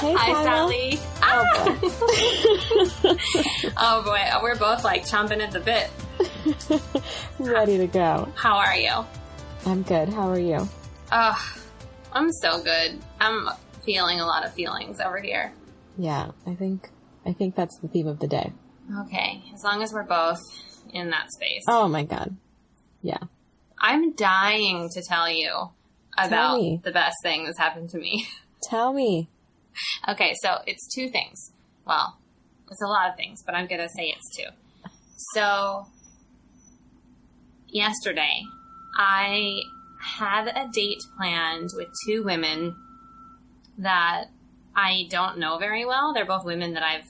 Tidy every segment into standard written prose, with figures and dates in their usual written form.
Hey, Hi, Sara. Sally. Oh, boy. Oh, boy. We're both, like, chomping at the bit. Ready to go. How are you? I'm good. How are you? Oh, I'm so good. I'm feeling a lot of feelings over here. Yeah, I think that's the theme of the day. Okay. As long as we're both in that space. Oh, my God. Yeah. I'm dying to tell you about me. the best thing that's happened to me. Tell me. Okay, so it's two things. Well, it's a lot of things, but I'm going to say it's two. So, yesterday, I had a date planned with two women that I don't know very well. They're both women that I've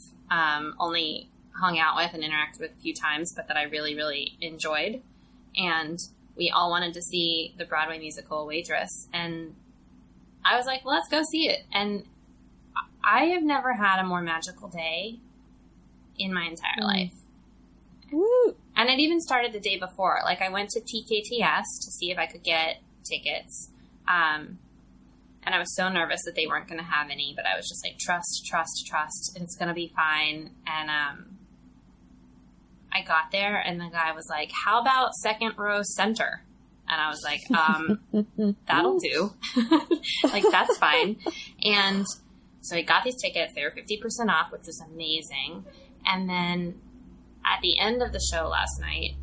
only hung out with and interacted with a few times, but that I really, really enjoyed. And we all wanted to see the Broadway musical Waitress. And I was like, well, let's go see it. And I have never had a more magical day in my entire life. Woo. And it even started the day before. Like, I went to TKTS to see if I could get tickets. And I was so nervous that they weren't going to have any, but I was just like, trust, and it's going to be fine. And I got there, and the guy was like, how about second row center? And I was like, that'll do. Like, that's fine. And so I got these tickets. They were 50% off, which was amazing. And then at the end of the show last night,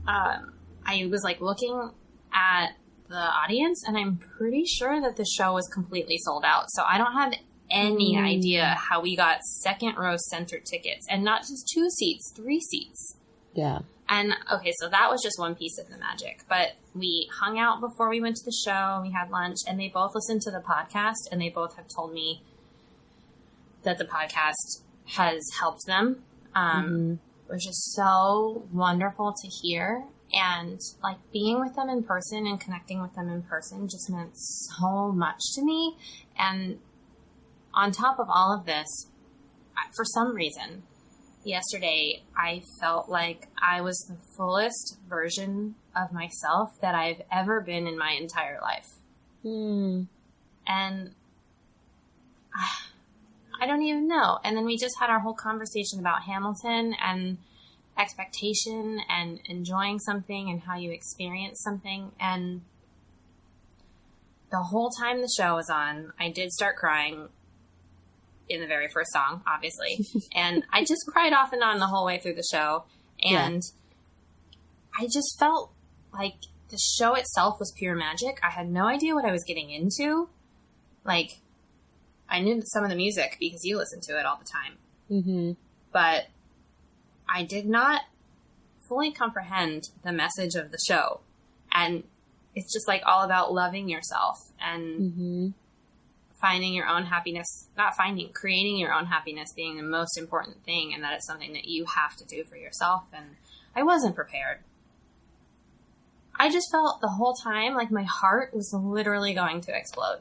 I was like looking at the audience, and I'm pretty sure that the show was completely sold out. So I don't have any idea how we got second row center tickets, and not just 2 seats, 3 seats. Yeah. And okay, so that was just one piece of the magic. But we hung out before we went to the show, we had lunch, and they both listened to the podcast, and they both have told me that the podcast has helped them, which is so wonderful to hear. And like being with them in person and connecting with them in person just meant so much to me. And on top of all of this, for some reason, yesterday I felt like I was the fullest version of myself that I've ever been in my entire life. And I don't even know. And then we just had our whole conversation about Hamilton and expectation and enjoying something and how you experience something. And the whole time the show was on, I did start crying in the very first song, obviously. And I just cried off and on the whole way through the show. And I just felt like the show itself was pure magic. I had no idea what I was getting into. Like, I knew some of the music because you listen to it all the time. But I did not fully comprehend the message of the show. And it's just like all about loving yourself and finding your own happiness, creating your own happiness being the most important thing, and that it's something that you have to do for yourself. And I wasn't prepared. I just felt the whole time like my heart was literally going to explode.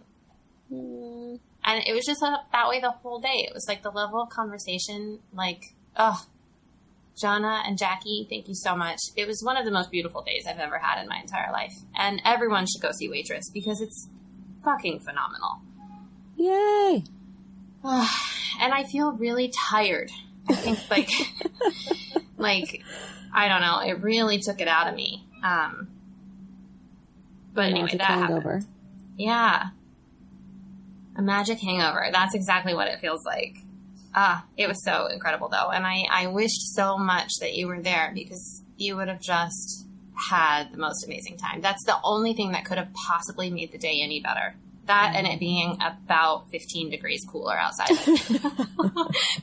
And it was just that way the whole day. It was like the level of conversation, like, Jana and Jackie, thank you so much. It was one of the most beautiful days I've ever had in my entire life. And everyone should go see Waitress because it's fucking phenomenal. Yay! And I feel really tired. I think, like, I don't know. It really took it out of me. But anyway, that happened. Yeah. A magic hangover. That's exactly what it feels like. It was so incredible, though. And I wished so much that you were there because you would have just had the most amazing time. That's the only thing that could have possibly made the day any better. That and it being about 15 degrees cooler outside.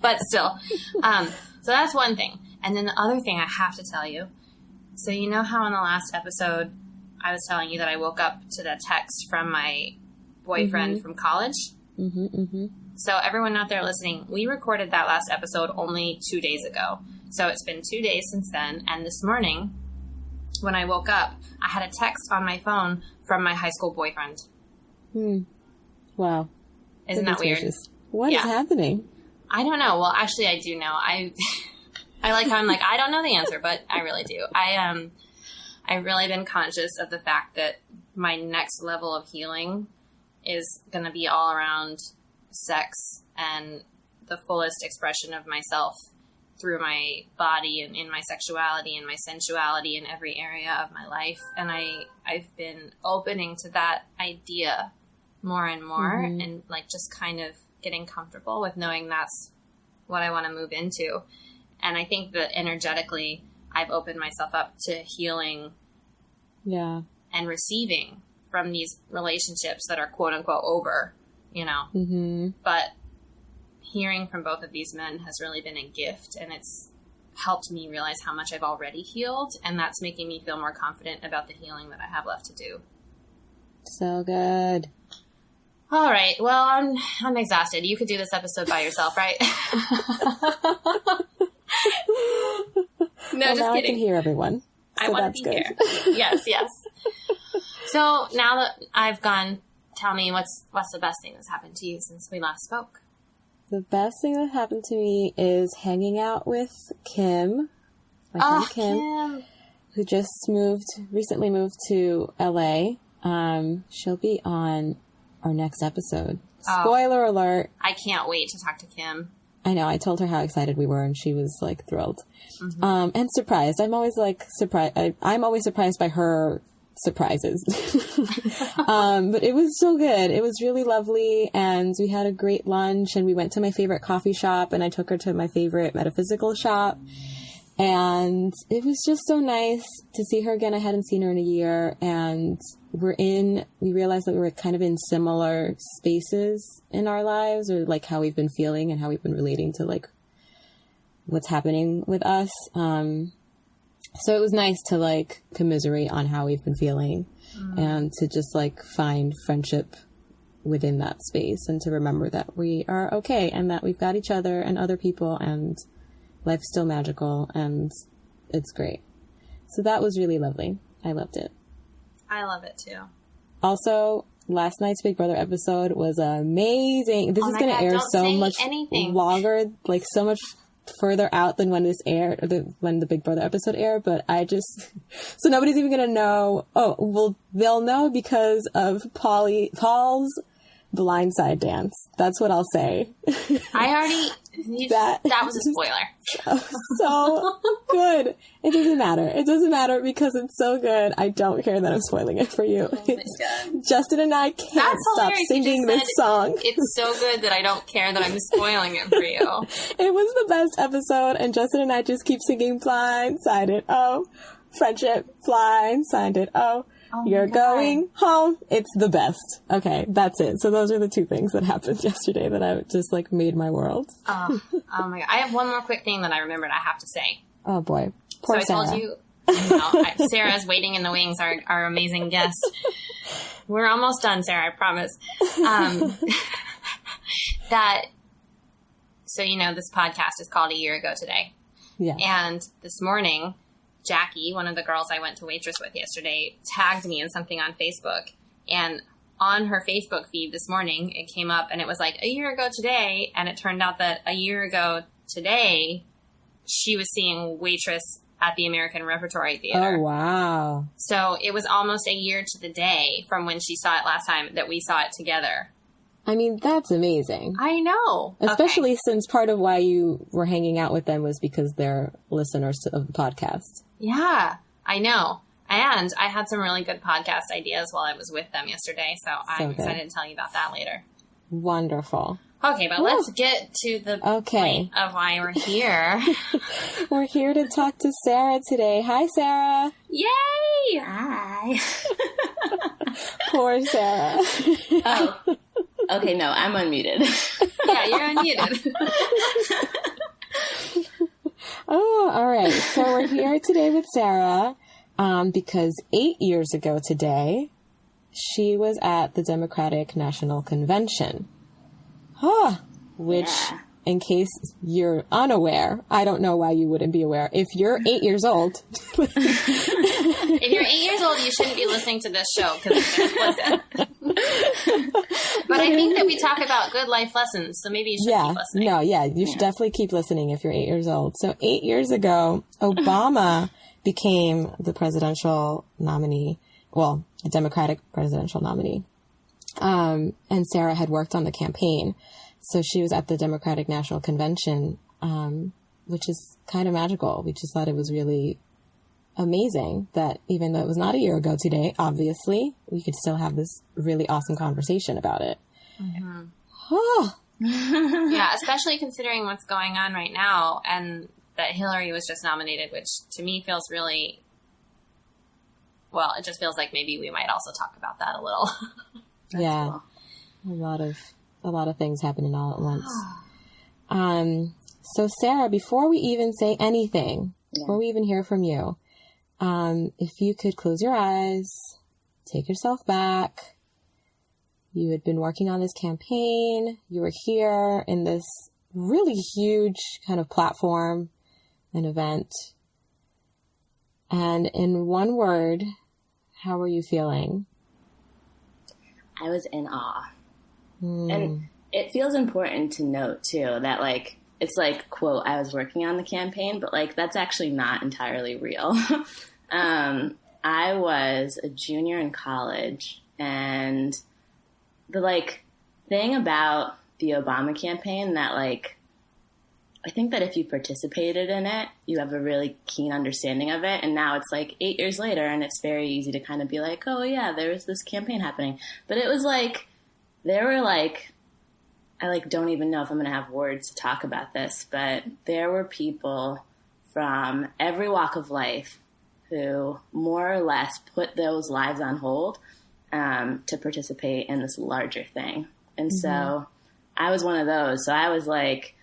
But still. So that's one thing. And then the other thing I have to tell you. So you know how in the last episode I was telling you that I woke up to the text from my boyfriend from college? So everyone out there listening, we recorded that last episode only 2 days ago. So it's been 2 days since then. And this morning, when I woke up, I had a text on my phone from my high school boyfriend. Wow. Isn't that weird? What is happening? I don't know. Well, actually, I do know. I like how I'm like, I don't know the answer, but I really do. I've really been conscious of the fact that my next level of healing is going to be all around sex and the fullest expression of myself through my body and in my sexuality and my sensuality in every area of my life. And I've been opening to that idea more and more, and like just kind of getting comfortable with knowing that's what I want to move into. And I think that energetically I've opened myself up to healing and receiving from these relationships that are quote unquote over, you know, but hearing from both of these men has really been a gift, and it's helped me realize how much I've already healed, and that's making me feel more confident about the healing that I have left to do. So good. All right. Well, I'm exhausted. You could do this episode by yourself, right? No, well, just now kidding. I can hear everyone. So I want to be here. Yes. So now that I've gone, tell me what's the best thing that's happened to you since we last spoke? The best thing that happened to me is hanging out with Kim, my friend Kim, who just recently moved to LA. She'll be on our next episode. Spoiler alert. I can't wait to talk to Kim. I know. I told her how excited we were, and she was like thrilled. And surprised. I'm always like surprised. I'm always surprised by her surprises. But it was so good. It was really lovely, and we had a great lunch, and we went to my favorite coffee shop, and I took her to my favorite metaphysical shop, and it was just so nice to see her again. I hadn't seen her in a year, and we realized that we were kind of in similar spaces in our lives, or like how we've been feeling and how we've been relating to like what's happening with us. So it was nice to like commiserate on how we've been feeling and to just like find friendship within that space, and to remember that we are okay and that we've got each other and other people, and life's still magical, and it's great. So that was really lovely. I loved it. I love it too. Also, last night's Big Brother episode was amazing. This is going to air so much longer, like so much further out than when this aired, or when the Big Brother episode aired, but so nobody's even going to know. Oh, well, they'll know because of Paul's blindside dance. That's what I'll say. That was a spoiler. So good. It doesn't matter. It doesn't matter because it's so good. I don't care that I'm spoiling it for you. Oh my God. Justin and I can't stop singing this song. It's so good that I don't care that I'm spoiling it for you. It was the best episode, and Justin and I just keep singing blindsided. Oh, friendship, blindsided. Oh, you're going home. It's the best. Okay, that's it. So those are the two things that happened yesterday that I just like made my world. Oh my God. I have one more quick thing that I remembered I have to say. Oh boy. Poor Sarah. I told you, Sarah's waiting in the wings, our amazing guest. We're almost done, Sarah, I promise. So this podcast is called A Year Ago Today. Yeah. And this morning, Jackie, one of the girls I went to waitress with yesterday, tagged me in something on Facebook. And on her Facebook feed this morning, it came up and it was like, a year ago today. And it turned out that a year ago today, she was seeing Waitress at the American Repertory Theater. Oh, wow. So it was almost a year to the day from when she saw it last time that we saw it together. I mean, that's amazing. I know. Especially since part of why you were hanging out with them was because they're listeners of the podcast. Yeah, I know. And I had some really good podcast ideas while I was with them yesterday, so I'm excited to tell you about that later. Wonderful. Okay, but let's get to the point of why we're here. We're here to talk to Sara today. Hi, Sara. Yay! Hi. Poor Sara. Oh, okay, no, I'm unmuted. Yeah, you're unmuted. Oh, all right. So we're here today with Sara because 8 years ago today, she was at the Democratic National Convention. Which, in case you're unaware, I don't know why you wouldn't be aware. If you're 8 years old... If you're 8 years old, you shouldn't be listening to this show because it's explicit. But I think that we talk about good life lessons, so maybe you should keep listening. You should definitely keep listening if you're 8 years old. So 8 years ago, Obama became the presidential nominee, well, the Democratic presidential nominee. And Sara had worked on the campaign. So she was at the Democratic National Convention, which is kind of magical. We just thought it was really amazing that even though it was not a year ago today, obviously, we could still have this really awesome conversation about it. Mm-hmm. Oh. Yeah, especially considering what's going on right now and that Hillary was just nominated, which to me feels really, well, it just feels like maybe we might also talk about that a little. Yeah. Cool. A lot of things happening all at once. So Sara, before we even say anything, before we even hear from you, if you could close your eyes, take yourself back. You had been working on this campaign. You were here in this really huge kind of platform, an event. And in one word, how were you feeling? I was in awe. And it feels important to note, too, that, like, it's like, quote, I was working on the campaign, but, like, that's actually not entirely real. I was a junior in college, and the, like, thing about the Obama campaign that, like, I think that if you participated in it, you have a really keen understanding of it. And now it's like 8 years later, and it's very easy to kind of be like, oh, yeah, there was this campaign happening. But it was like, there were like, I like don't even know if I'm going to have words to talk about this, but there were people from every walk of life who more or less put those lives on hold to participate in this larger thing. And so I was one of those. So I was like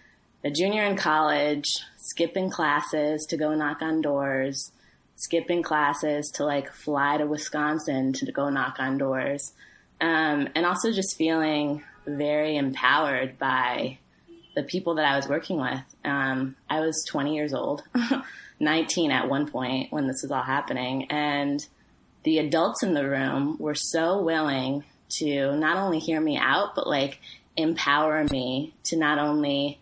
a junior in college, skipping classes to go knock on doors, skipping classes to like fly to Wisconsin to go knock on doors. And also just feeling very empowered by the people that I was working with. I was 20 years old, 19 at one point when this was all happening. And the adults in the room were so willing to not only hear me out, but like empower me to not only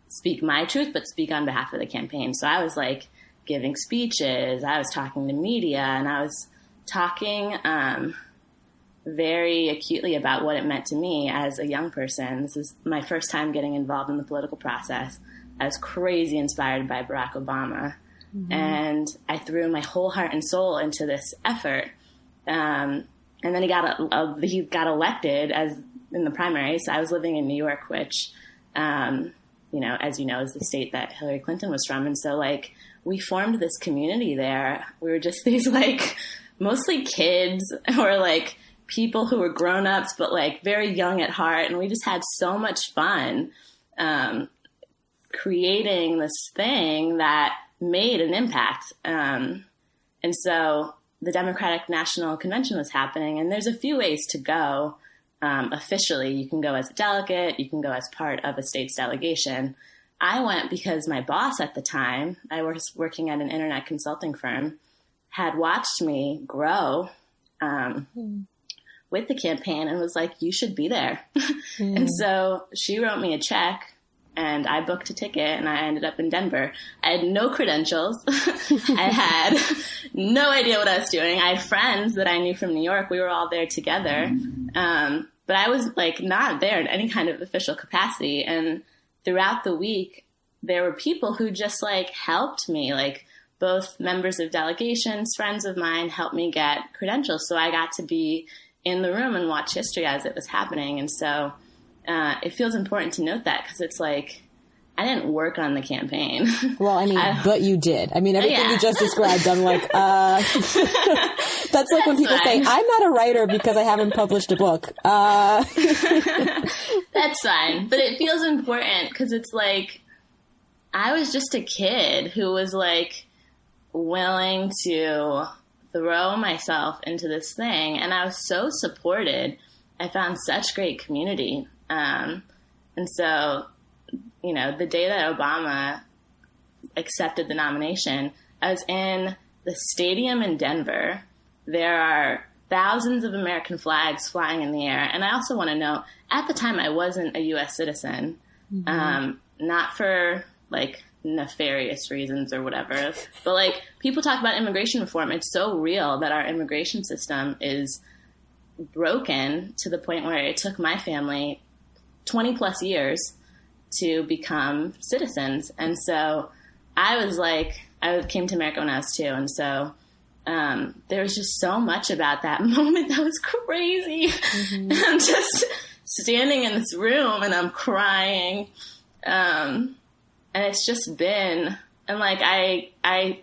speak my truth, but speak on behalf of the campaign. So I was like giving speeches, I was talking to media, and I was talking very acutely about what it meant to me as a young person. This is my first time getting involved in the political process. I was crazy inspired by Barack Obama. And I threw my whole heart and soul into this effort. And then he got elected as in the primaries. I was living in New York, which, you know, as you know, is the state that Hillary Clinton was from. And so like we formed this community there. We were just these like mostly kids or like people who were grown-ups, but like very young at heart. And we just had so much fun creating this thing that made an impact. And so the Democratic National Convention was happening, and there's a few ways to go officially. You can go as a delegate, you can go as part of a state's delegation. I went because my boss at the time, I was working at an internet consulting firm, had watched me grow with the campaign and was like, you should be there. And so she wrote me a check and I booked a ticket and I ended up in Denver. I had no credentials. I had no idea what I was doing. I had friends that I knew from New York. We were all there together. But I was like not there in any kind of official capacity. And throughout the week, there were people who just like helped me, like both members of delegations, friends of mine helped me get credentials. So I got to be in the room and watch history as it was happening. And so it feels important to note that because it's like, I didn't work on the campaign. Well, I mean, but you did. I mean, everything you just described, I'm like, that's like when people say, I'm not a writer because I haven't published a book. That's fine. But it feels important because it's like, I was just a kid who was like willing to throw myself into this thing. And I was so supported. I found such great community. And so, you know, the day that Obama accepted the nomination, I was in the stadium in Denver. There are thousands of American flags flying in the air. And I also want to know, at the time I wasn't a U.S. citizen, not for like nefarious reasons or whatever, but like people talk about immigration reform. It's so real that our immigration system is broken to the point where it took my family 20 plus years to become citizens. And so I was like, I came to America when I was 2. And so there was just so much about that moment that was crazy. Mm-hmm. I'm just standing in this room and I'm crying. And it's just been, and like I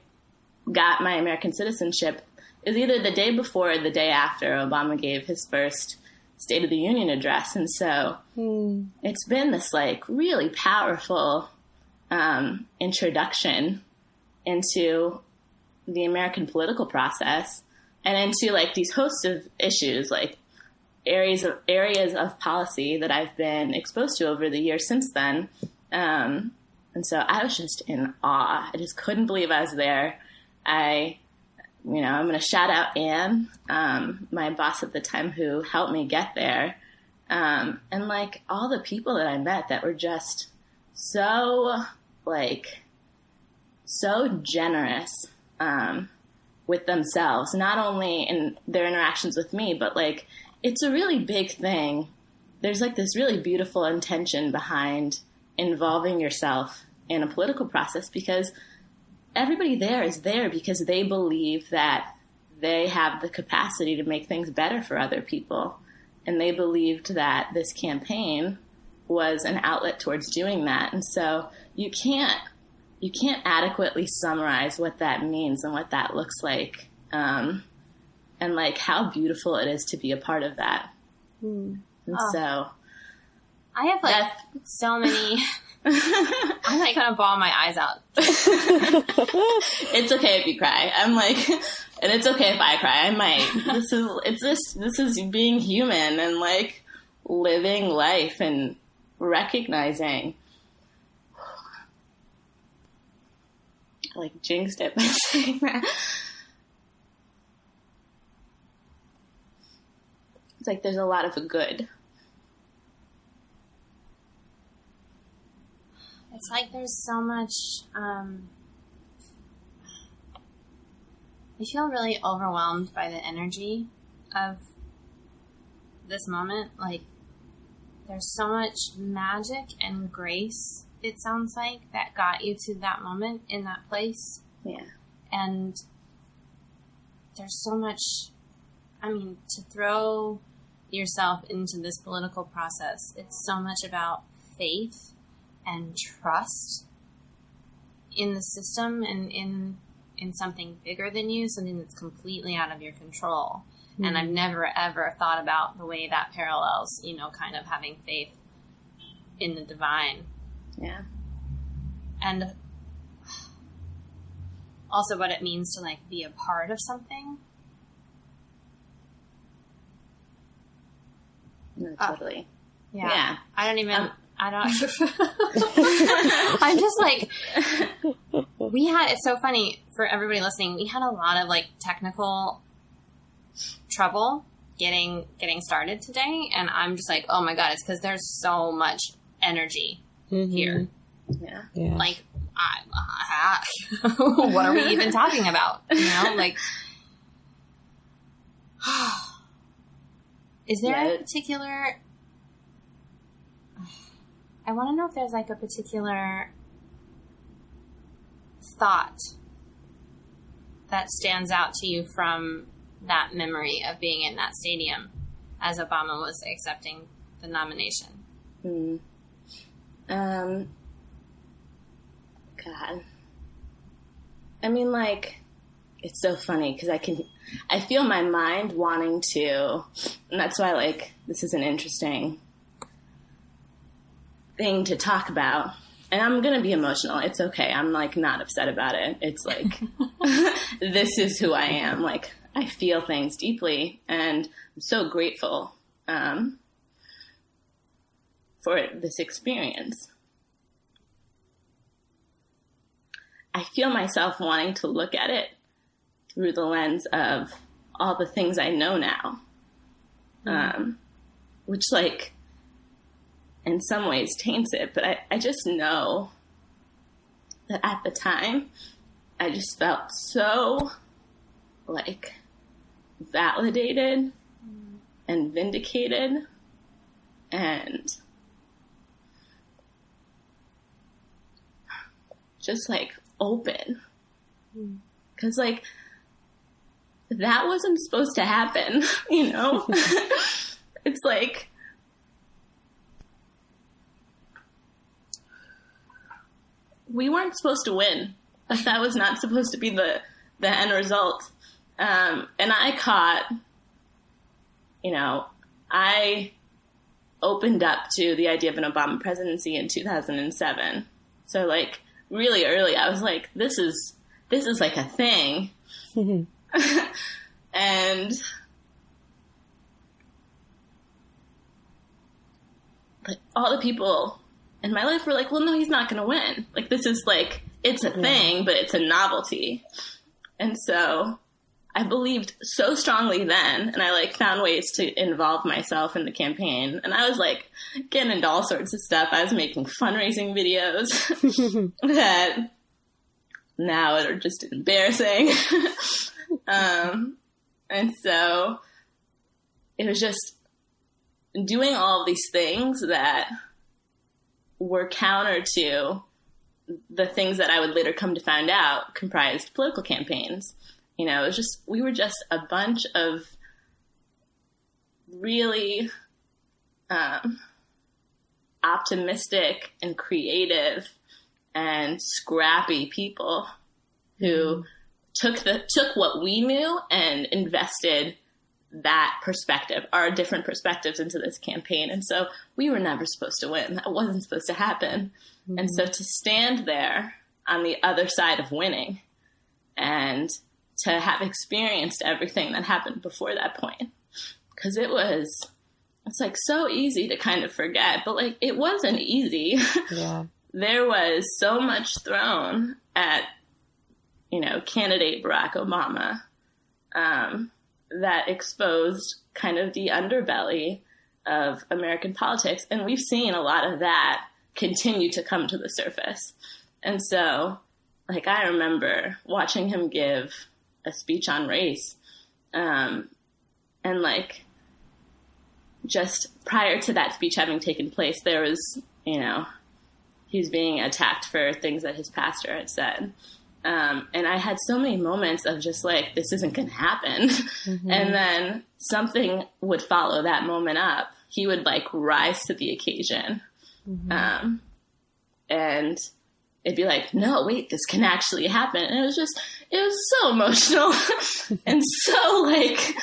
got my American citizenship. It was either the day before or the day after Obama gave his first State of the Union address. And so it's been this like really powerful introduction into the American political process and into like these hosts of issues, like areas of policy that I've been exposed to over the years since then. And so I was just in awe. I just couldn't believe I was there. I'm going to shout out Anne, my boss at the time, who helped me get there. And like all the people that I met that were just so generous, with themselves, not only in their interactions with me, but like, it's a really big thing. There's like this really beautiful intention behind involving yourself in a political process, because everybody there is there because they believe that they have the capacity to make things better for other people. And they believed that this campaign was an outlet towards doing that. And so you can't adequately summarize what that means and what that looks like. And like how beautiful it is to be a part of that. And so I have like so many, I'm like going to bawl my eyes out. It's okay if you cry. I'm like, and it's okay if I cry. I might. This is being human and like living life and recognizing. I like jinxed it by saying that. It's like there's a lot of good. It's like there's so much, I feel really overwhelmed by the energy of this moment. Like, there's so much magic and grace, it sounds like, that got you to that moment in that place. Yeah. And there's so much, to throw yourself into this political process, it's so much about faith and trust in the system and in something bigger than you, something that's completely out of your control. Mm-hmm. And I've never, ever thought about the way that parallels, kind of having faith in the divine. Yeah. And also what it means to, like, be a part of something. No, totally. Yeah. I'm just like, it's so funny for everybody listening. We had a lot of like technical trouble getting started today. And I'm just like, oh my God, it's because there's so much energy here. Yeah. Like, what are we even talking about? Like, is there a particular, I want to know if there's like a particular thought that stands out to you from that memory of being in that stadium as Obama was accepting the nomination. God. Like, it's so funny because I feel my mind wanting to, and that's why, like, this is an interesting thing to talk about. And I'm going to be emotional. It's okay. I'm, like, not upset about it. It's like, this is who I am. Like, I feel things deeply, and I'm so grateful for this experience. I feel myself wanting to look at it through the lens of all the things I know now, which, like, in some ways taints it. But I just know that at the time, I just felt so, like, validated and vindicated and just like open. Because like that wasn't supposed to happen, you know? It's like we weren't supposed to win. Like that was not supposed to be the end result. And I caught, you know, I opened up to the idea of an Obama presidency in 2007. So like really early, I was like, this is like a thing. And like all the people in my life were like, well, no, he's not going to win. Like, this is like, it's a thing, but it's a novelty. And so I believed so strongly then, and I like found ways to involve myself in the campaign. And I was like getting into all sorts of stuff. I was making fundraising videos that now are just embarrassing. And so it was just doing all of these things that were counter to the things that I would later come to find out comprised political campaigns. You know, it was just, we were just a bunch of really optimistic and creative and scrappy people who took what we knew and invested that perspective, our different perspectives, into this campaign. And so we were never supposed to win. That wasn't supposed to happen. Mm-hmm. And so to stand there on the other side of winning and to have experienced everything that happened before that point, because it's like so easy to kind of forget, but like it wasn't easy. Yeah. There was so much thrown at, you know, candidate Barack Obama, that exposed kind of the underbelly of American politics. And we've seen a lot of that continue to come to the surface. And so, like, I remember watching him give a speech on race, and like, just prior to that speech having taken place, there was, you know, he was being attacked for things that his pastor had said. And I had so many moments of just like, this isn't going to happen. Mm-hmm. And then something would follow that moment up. He would like rise to the occasion. Mm-hmm. And it'd be like, no, wait, this can actually happen. And it was so emotional and so like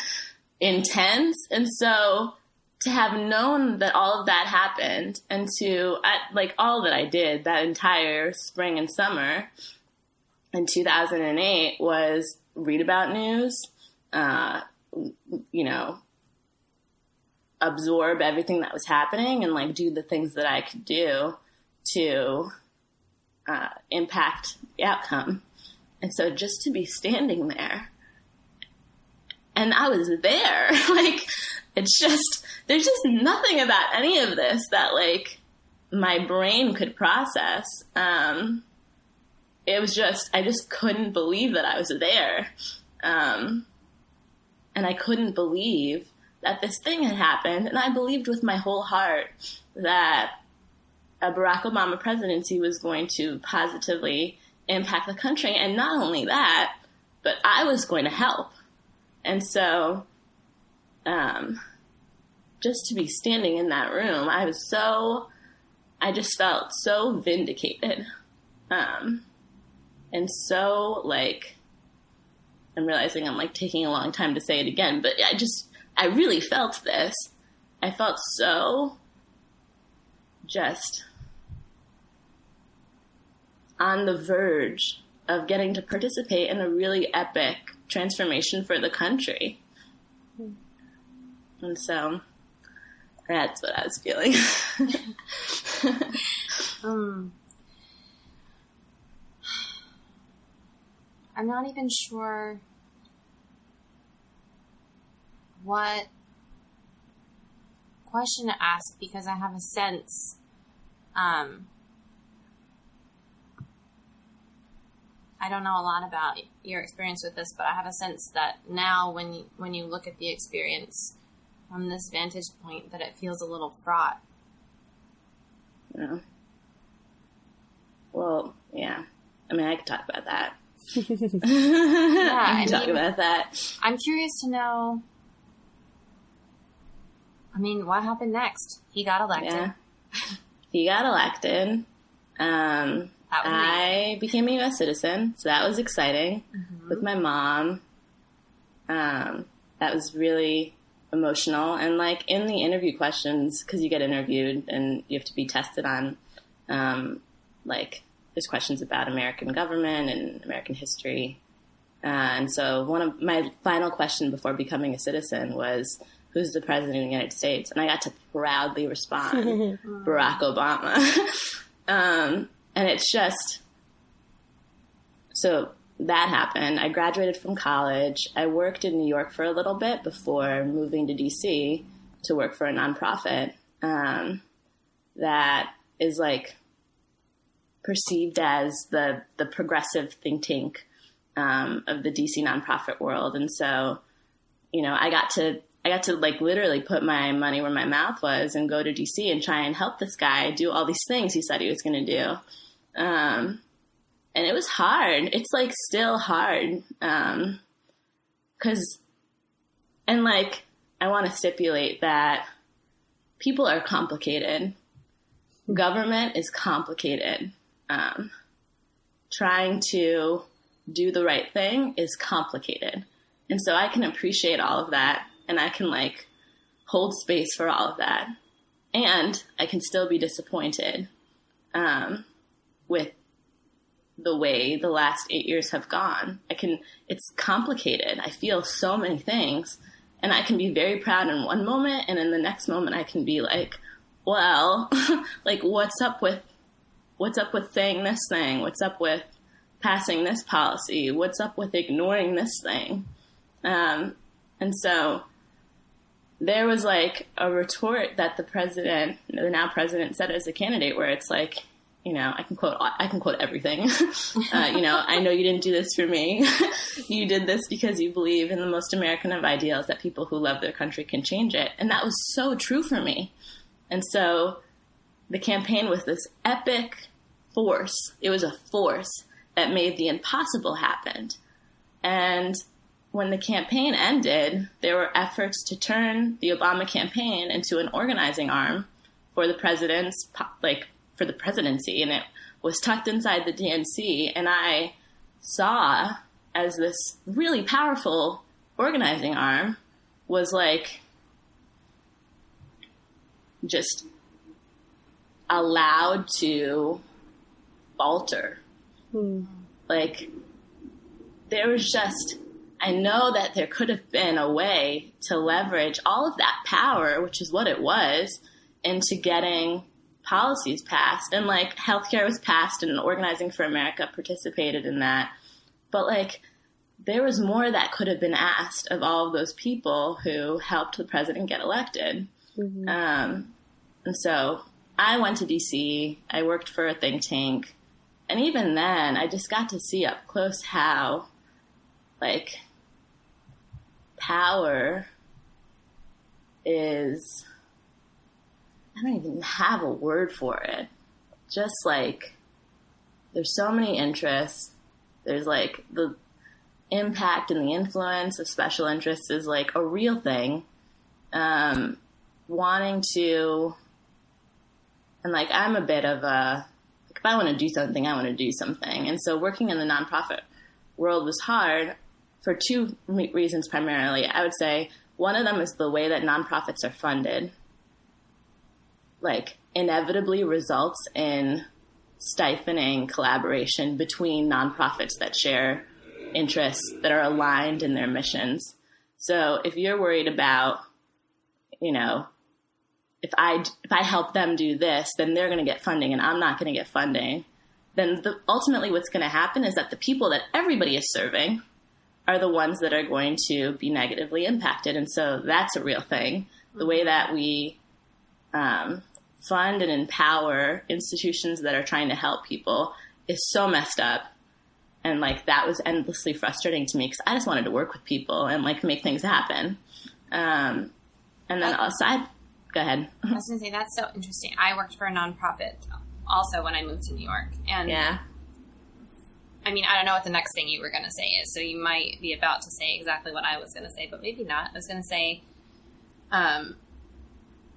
intense. And so to have known that all of that happened and like all that I did that entire spring and summer in 2008 was read about news, you know, absorb everything that was happening and like do the things that I could do to impact the outcome. And so just to be standing there, and I was there, like, it's just, there's just nothing about any of this that like my brain could process. It was just, I just couldn't believe that I was there. And I couldn't believe that this thing had happened. And I believed with my whole heart that a Barack Obama presidency was going to positively impact the country. And not only that, but I was going to help. And so, just to be standing in that room, I just felt so vindicated. And so, like, I'm realizing I'm, like, taking a long time to say it again, but I really felt this. I felt so just on the verge of getting to participate in a really epic transformation for the country. And so that's what I was feeling. I'm not even sure what question to ask because I have a sense, I don't know a lot about your experience with this, but I have a sense that now when you look at the experience, from this vantage point that it feels a little fraught. Yeah. Well, yeah. I mean, I could talk about that. I can talk about that. I'm curious to know, I mean, what happened next? He got elected. Yeah. He got elected. I became a U.S. citizen, so that was exciting. With my mom. That was really emotional. And, like, in the interview questions, because you get interviewed and you have to be tested on, like, there's questions about American government and American history. And so one of my final question before becoming a citizen was, who's the president of the United States? And I got to proudly respond, Barack Obama. And it's just, so that happened. I graduated from college. I worked in New York for a little bit before moving to DC to work for a nonprofit that is like perceived as the progressive think tank of the DC nonprofit world. And so, you know, I got to like literally put my money where my mouth was and go to DC and try and help this guy do all these things he said he was going to do. And it was hard. It's like still hard. 'Cause, and like, I want to stipulate that people are complicated. Government is complicated. Trying to do the right thing is complicated. And so I can appreciate all of that. And I can like hold space for all of that. And I can still be disappointed with the way the last 8 years have gone. It's complicated. I feel so many things, and I can be very proud in one moment, and in the next moment I can be like, well, like what's up with saying this thing? What's up with passing this policy? What's up with ignoring this thing? And so there was like a retort that the now president said as a candidate, where it's like, you know, I can quote everything. You know, I know you didn't do this for me. You did this because you believe in the most American of ideals, that people who love their country can change it. And that was so true for me. And so the campaign was this epic force. It was a force that made the impossible happen. And when the campaign ended, there were efforts to turn the Obama campaign into an organizing arm for the for the presidency, and it was tucked inside the DNC, and I saw as this really powerful organizing arm was like just allowed to falter. Like there was just, I know that there could have been a way to leverage all of that power, which is what it was, into getting policies passed. And like healthcare was passed, and Organizing for America participated in that. But like there was more that could have been asked of all of those people who helped the president get elected. And so I went to DC. I worked for a think tank. And even then, I just got to see up close how like power is, I don't even have a word for it. Just like, there's so many interests. There's like the impact and the influence of special interests is like a real thing. Wanting to, and like, I'm a bit of a, like, if I want to do something, I want to do something. And so working in the nonprofit world was hard for two reasons primarily. I would say one of them is the way that nonprofits are funded. Like, inevitably results in stifling collaboration between nonprofits that share interests that are aligned in their missions. So if you're worried about, you know, if I help them do this, then they're going to get funding and I'm not going to get funding, then ultimately what's going to happen is that the people that everybody is serving are the ones that are going to be negatively impacted. And so that's a real thing. The way that we fund and empower institutions that are trying to help people is so messed up. And like, that was endlessly frustrating to me because I just wanted to work with people and like make things happen. And then aside, go ahead. I was going to say, that's so interesting. I worked for a nonprofit also when I moved to New York. And yeah. I mean, I don't know what the next thing you were going to say is, so you might be about to say exactly what I was going to say, but maybe not. I was going to say,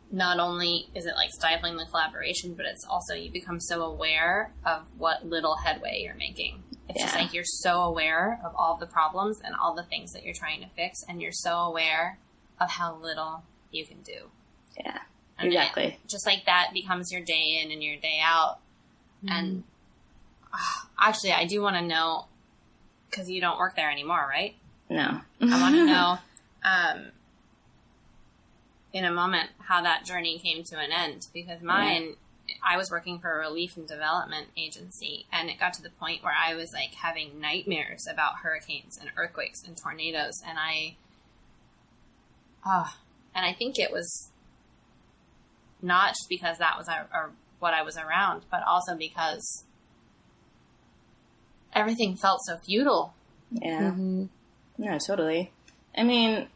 not only is it like stifling the collaboration, but it's also you become so aware of what little headway you're making. It's just like you're so aware of all the problems and all the things that you're trying to fix, and you're so aware of how little you can do. Yeah, and exactly. Just like that becomes your day in and your day out. Mm-hmm. And actually, I do want to know, because you don't work there anymore, right? No. I want to know, in a moment, how that journey came to an end. Because mine, I was working for a relief and development agency, and it got to the point where I was like having nightmares about hurricanes and earthquakes and tornadoes, and I think it was not just because that was what I was around, but also because everything felt so futile. Yeah. Mm-hmm. No, totally. I mean,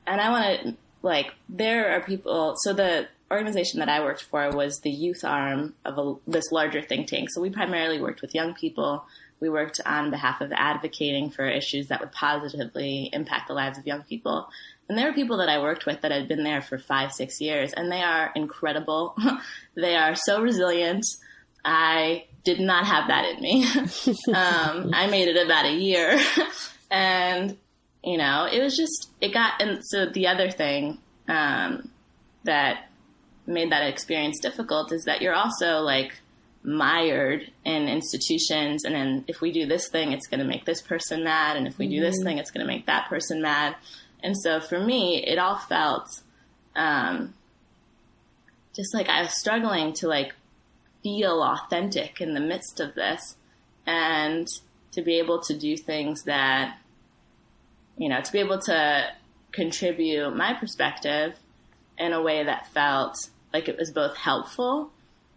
and I want to, like, there are people, so the organization that I worked for was the youth arm of this larger think tank. So we primarily worked with young people. We worked on behalf of advocating for issues that would positively impact the lives of young people. And there were people that I worked with that had been there for 5-6 years, and they are incredible. They are so resilient. I did not have that in me. I made it about a year. And, you know, it was just, and so the other thing that made that experience difficult is that you're also, like, mired in institutions, and then if we do this thing, it's going to make this person mad, and if we do this thing, it's going to make that person mad. And so for me, it all felt just like I was struggling to, like, feel authentic in the midst of this, and to be able to do things that, you know, to be able to contribute my perspective in a way that felt like it was both helpful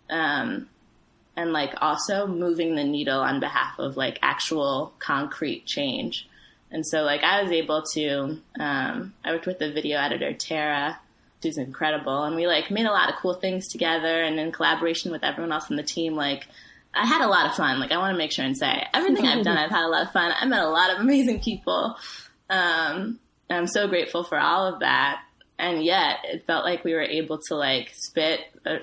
and, like, also moving the needle on behalf of, like, actual concrete change. And so, like, I was able to, I worked with the video editor, Tara, who's incredible, and we, like, made a lot of cool things together, and in collaboration with everyone else on the team, like, I had a lot of fun. Like, I want to make sure and say, everything I've done, I've had a lot of fun. I met a lot of amazing people. I'm so grateful for all of that. And yet, it felt like we were able to, like, throw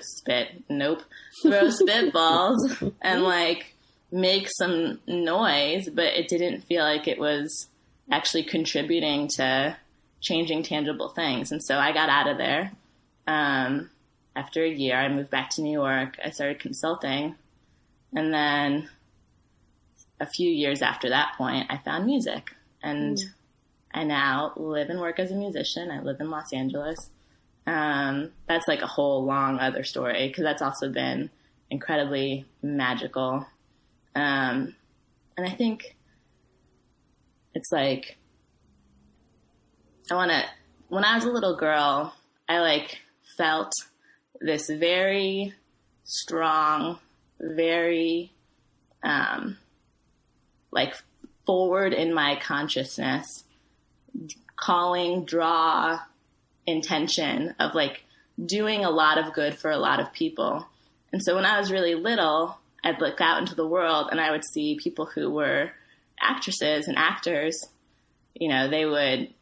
spitballs and, like, make some noise, but it didn't feel like it was actually contributing to changing tangible things. And so I got out of there. After a year, I moved back to New York. I started consulting. And then a few years after that point, I found music. And I now live and work as a musician. I live in Los Angeles. That's, like, a whole long other story, because that's also been incredibly magical. And I think it's like, when I was a little girl, I, like, felt this very strong, very, like, forward in my consciousness, draw intention of, like, doing a lot of good for a lot of people. And so when I was really little, I'd look out into the world and I would see people who were actresses and actors. You know, they would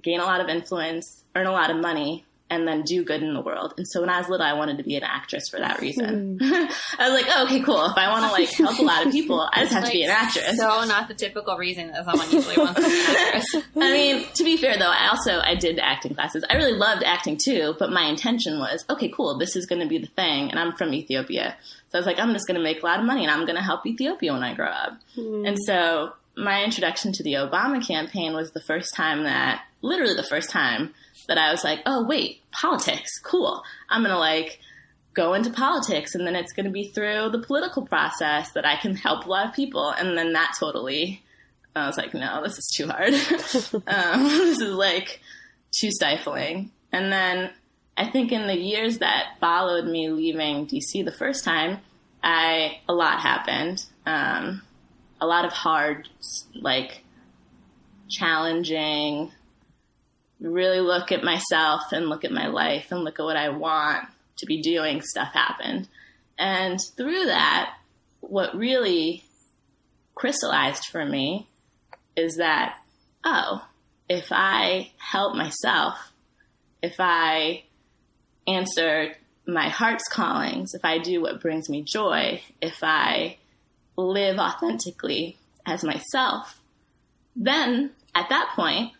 gain a lot of influence, earn a lot of money, and then do good in the world. And so when I was little, I wanted to be an actress for that reason. I was like, oh, okay, cool. If I want to, like, help a lot of people, I just have to be an actress. So not the typical reason that someone usually wants to be an actress. I mean, to be fair, though, I did acting classes. I really loved acting, too, but my intention was, okay, cool, this is going to be the thing. And I'm from Ethiopia. So I was like, I'm just going to make a lot of money, and I'm going to help Ethiopia when I grow up. And so my introduction to the Obama campaign was literally the first time that I was like, oh, wait, politics, cool. I'm going to, like, go into politics, and then it's going to be through the political process that I can help a lot of people. And then that totally, I was like, no, this is too hard. This is, like, too stifling. And then I think in the years that followed me leaving DC the first time, a lot happened. A lot of hard, like, challenging, really look at myself and look at my life and look at what I want to be doing, stuff happened. And through that, what really crystallized for me is that, oh, if I help myself, if I answer my heart's callings, if I do what brings me joy, if I live authentically as myself, then at that point,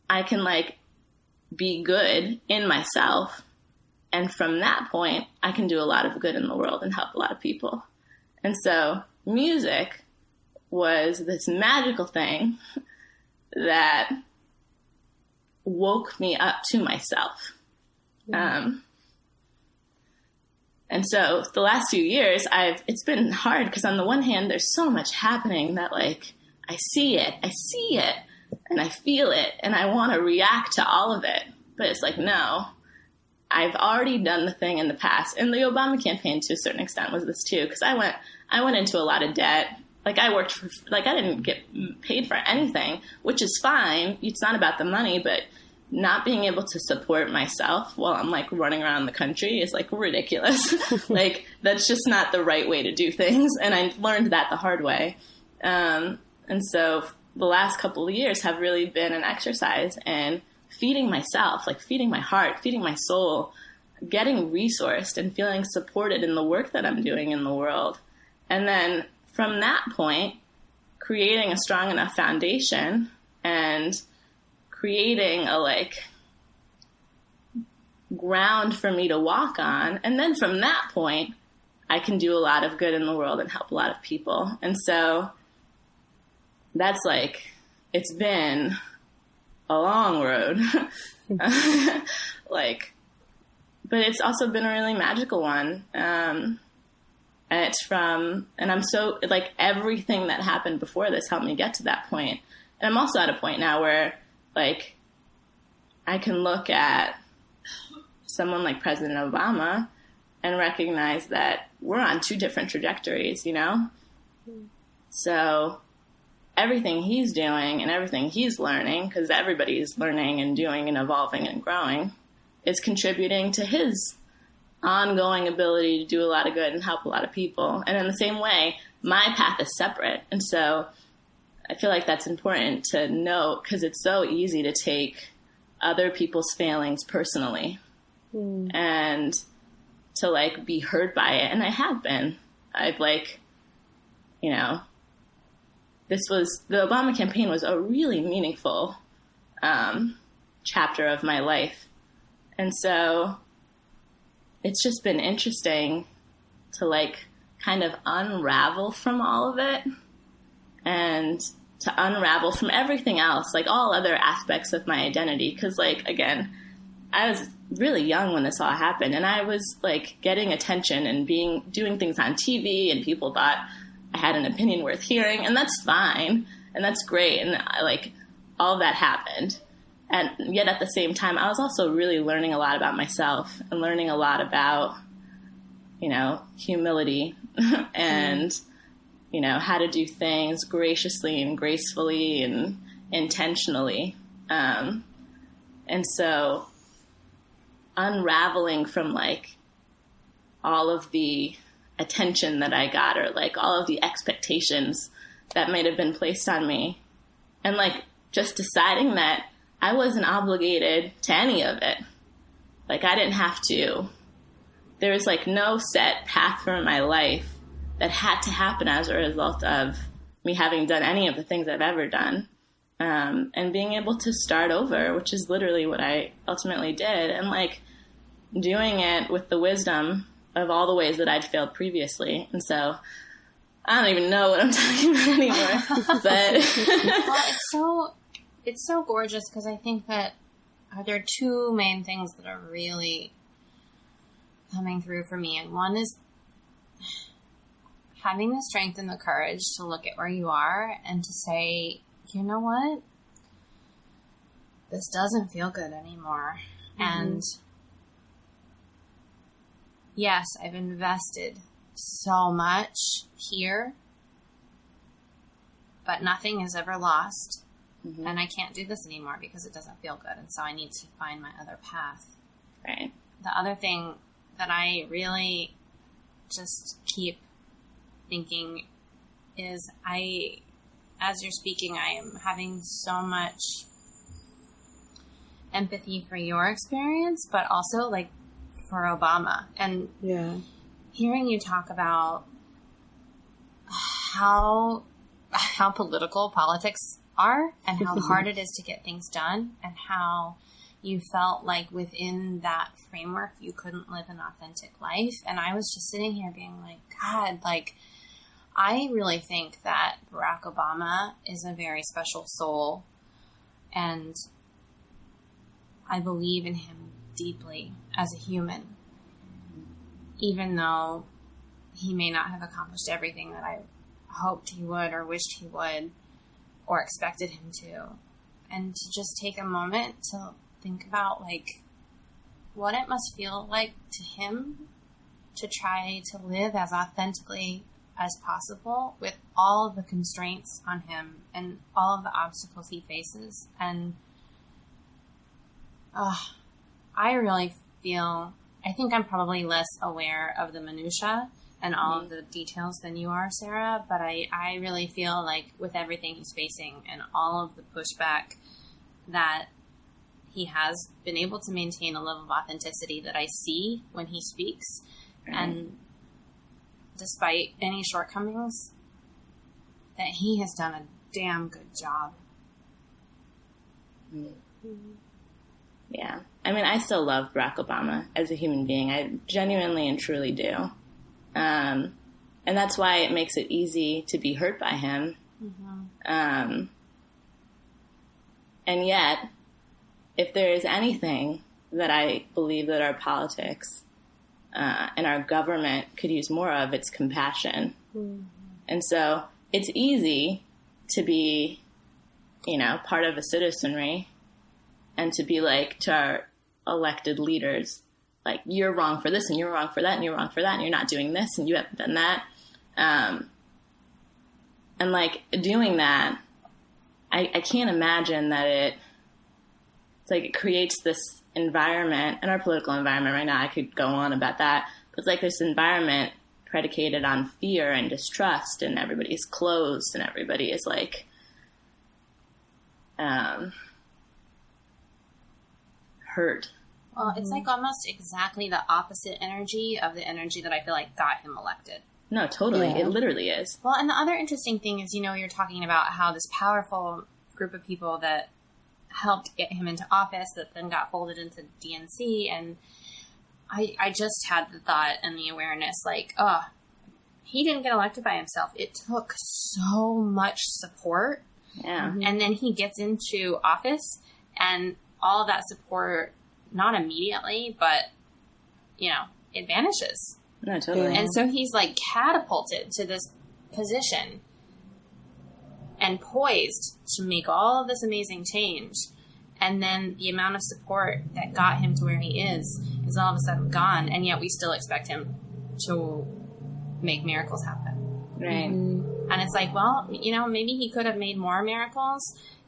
I can like be good in myself. And from that point, I can do a lot of good in the world and help a lot of people. And so music was this magical thing that woke me up to myself. And so the last few years, it's been hard because on the one hand, there's so much happening that like, I see it, and I feel it, and I want to react to all of it. But it's like, no, I've already done the thing in the past. And the Obama campaign, to a certain extent, was this too, because I went into a lot of debt. Like I worked for, like I didn't get paid for anything, which is fine. It's not about the money, but not being able to support myself while I'm like running around the country is like ridiculous. Like that's just not the right way to do things. And I learned that the hard way. And so the last couple of years have really been an exercise in feeding myself, like feeding my heart, feeding my soul, getting resourced and feeling supported in the work that I'm doing in the world. And then from that point, creating a strong enough foundation and creating a like ground for me to walk on. And then from that point, I can do a lot of good in the world and help a lot of people. And so that's like, it's been a long road. Like, but it's also been a really magical one. And I'm so like everything that happened before this helped me get to that point. And I'm also at a point now where like I can look at someone like President Obama and recognize that we're on two different trajectories, you know? So everything he's doing and everything he's learning, because everybody's learning and doing and evolving and growing, is contributing to his ongoing ability to do a lot of good and help a lot of people. And in the same way, my path is separate. And so I feel like that's important to note because it's so easy to take other people's failings personally and to like be hurt by it. And I have been. I've like, you know, the Obama campaign was a really meaningful chapter of my life. And so it's just been interesting to like kind of unravel from all of it and to unravel from everything else, like all other aspects of my identity. Cause like, again, I was really young when this all happened and I was like getting attention and doing things on TV and people thought I had an opinion worth hearing, and that's fine. And that's great. And like all of that happened. And yet at the same time, I was also really learning a lot about myself and learning a lot about, you know, humility and, you know, how to do things graciously and gracefully and intentionally. And so unraveling from like all of the attention that I got or like all of the expectations that might have been placed on me and like just deciding that I wasn't obligated to any of it. Like I didn't have to. There was like no set path for my life that had to happen as a result of me having done any of the things I've ever done. And being able to start over, which is literally what I ultimately did. And like doing it with the wisdom of all the ways that I'd failed previously. And so I don't even know what I'm talking about anymore. But well, it's so gorgeous because I think that there are two main things that are really coming through for me. And one is having the strength and the courage to look at where you are and to say, you know what? This doesn't feel good anymore. And yes, I've invested so much here, but nothing is ever lost. Mm-hmm. And I can't do this anymore because it doesn't feel good. And so I need to find my other path. Right. The other thing that I really just keep thinking is as you're speaking, I am having so much empathy for your experience, but also like for Obama. And hearing you talk about how political politics are and how hard it is to get things done, and how you felt like within that framework you couldn't live an authentic life. And I was just sitting here being like, God, like, I really think that Barack Obama is a very special soul, and I believe in him deeply as a human, even though he may not have accomplished everything that I hoped he would or wished he would or expected him to. And to just take a moment to think about, like, what it must feel like to him to try to live as authentically as possible with all of the constraints on him and all of the obstacles he faces. And I really feel, I think I'm probably less aware of the minutia and all of the details than you are, Sarah, but I really feel like with everything he's facing and all of the pushback, that he has been able to maintain a level of authenticity that I see when he speaks. And despite any shortcomings, that he has done a damn good job. Yeah. I mean, I still love Barack Obama as a human being. I genuinely and truly do. And that's why it makes it easy to be hurt by him. And yet, if there is anything that I believe that our politics and our government could use more of, it's compassion. And so it's easy to be, part of a citizenry and to be like to our elected leaders, like, you're wrong for this and you're wrong for that and you're wrong for that and you're not doing this and you haven't done that. And like doing that, I can't imagine that it's like it creates this environment, and our political environment right now, I could go on about that, but it's like this environment predicated on fear and distrust, and everybody's closed and everybody is like, hurt. Well, it's like almost exactly the opposite energy of the energy that I feel like got him elected. No, totally. Yeah. It literally is. Well, and the other interesting thing is, you're talking about how this powerful group of people that helped get him into office that then got folded into DNC. And I just had the thought and the awareness, like, he didn't get elected by himself. It took so much support. Yeah. And then he gets into office and all of that support, not immediately, but, it vanishes. No, totally. And so he's like catapulted to this position and poised to make all of this amazing change. And then the amount of support that got him to where he is all of a sudden gone. And yet we still expect him to make miracles happen. Right. And it's like, well, maybe he could have made more miracles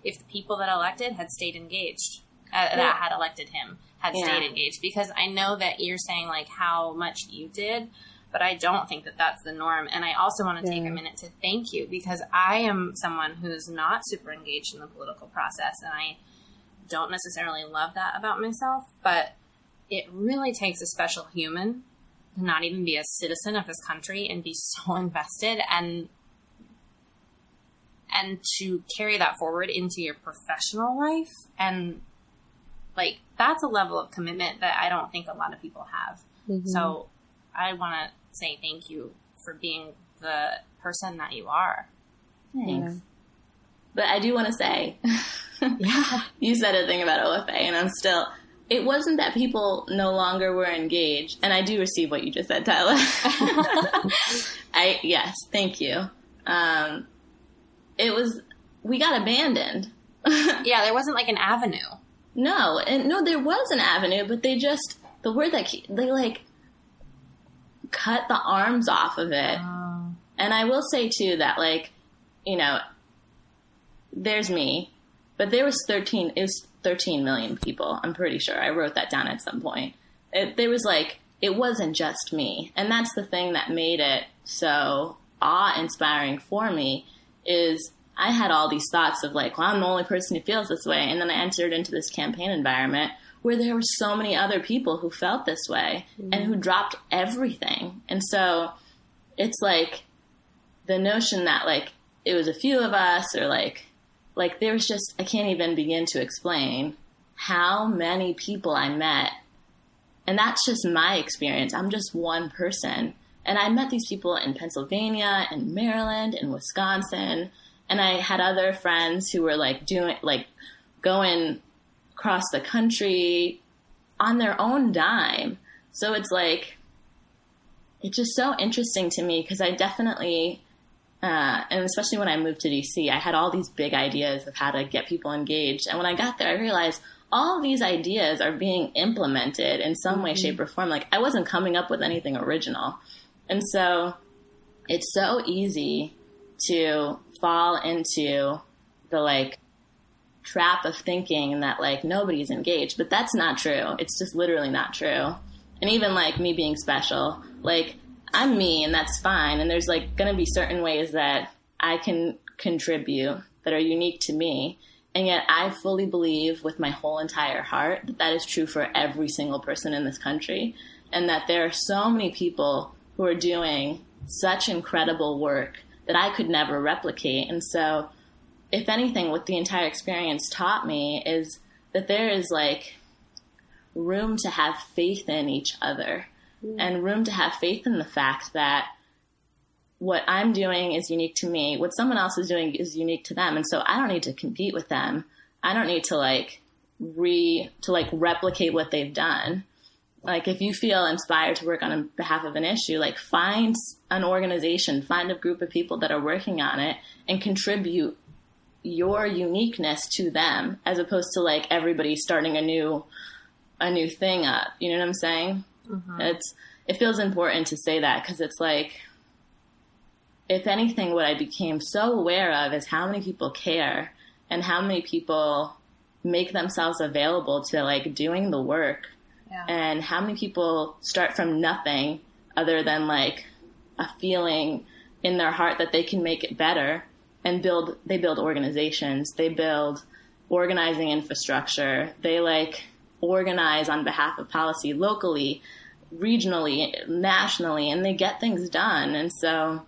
if the people that elected had stayed engaged, that had elected him. Had stayed engaged, because I know that you're saying like how much you did, but I don't think that that's the norm. And I also want to take a minute to thank you, because I am someone who's not super engaged in the political process, and I don't necessarily love that about myself, but it really takes a special human to not even be a citizen of this country and be so invested and to carry that forward into your professional life. And like, that's a level of commitment that I don't think a lot of people have. So I want to say thank you for being the person that you are. Thanks. But I do want to say, you said a thing about OFA, and I'm still, it wasn't that people no longer were engaged. And I do receive what you just said, Tyler. Yes, thank you. It was, we got abandoned. Yeah, there wasn't like an avenue. No, there was an avenue, but they just, the word that, they like cut the arms off of it. Oh. And I will say too that, like, there's me, but it was 13 million people. I'm pretty sure. I wrote that down at some point. It wasn't just me. And that's the thing that made it so awe-inspiring for me, is I had all these thoughts of like, well, I'm the only person who feels this way. And then I entered into this campaign environment where there were so many other people who felt this way and who dropped everything. And so it's like the notion that like it was a few of us, or like there was just, I can't even begin to explain how many people I met. And that's just my experience. I'm just one person. And I met these people in Pennsylvania and Maryland and Wisconsin. And I had other friends who were like going across the country on their own dime. So it's like, it's just so interesting to me, because I definitely, and especially when I moved to DC, I had all these big ideas of how to get people engaged. And when I got there, I realized all these ideas are being implemented in some way, shape, or form. Like, I wasn't coming up with anything original. And so it's so easy to fall into the like trap of thinking that like nobody's engaged, but that's not true. It's just literally not true. And even like me being special, like I'm me and that's fine. And there's like going to be certain ways that I can contribute that are unique to me. And yet I fully believe with my whole entire heart that that is true for every single person in this country. And that there are so many people who are doing such incredible work that I could never replicate. And so, if anything, what the entire experience taught me is that there is like room to have faith in each other and room to have faith in the fact that what I'm doing is unique to me. What someone else is doing is unique to them. And so I don't need to compete with them. I don't need to replicate what they've done. Like, if you feel inspired to work on behalf of an issue, like find an organization, find a group of people that are working on it and contribute your uniqueness to them, as opposed to like everybody starting a new thing up. You know what I'm saying? Mm-hmm. It feels important to say that, because it's like, if anything, what I became so aware of is how many people care and how many people make themselves available to like doing the work. Yeah. And how many people start from nothing other than like a feeling in their heart that they can make it better, and they build organizations, they build organizing infrastructure, they like organize on behalf of policy locally, regionally, nationally, and they get things done. And so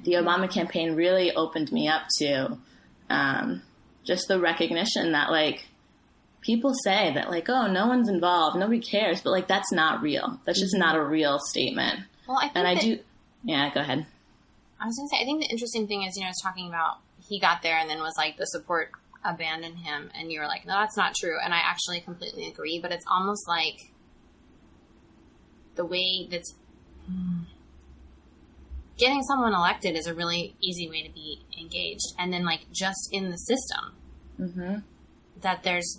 the Obama campaign really opened me up to just the recognition that like, people say that like, oh, no one's involved, nobody cares, but like, that's not real. That's just not a real statement. Well, I think yeah, go ahead. I was going to say, I think the interesting thing is, I was talking about he got there and then was like, the support abandoned him. And you were like, no, that's not true. And I actually completely agree. But it's almost like the way that's getting someone elected is a really easy way to be engaged. And then like just in the system, that there's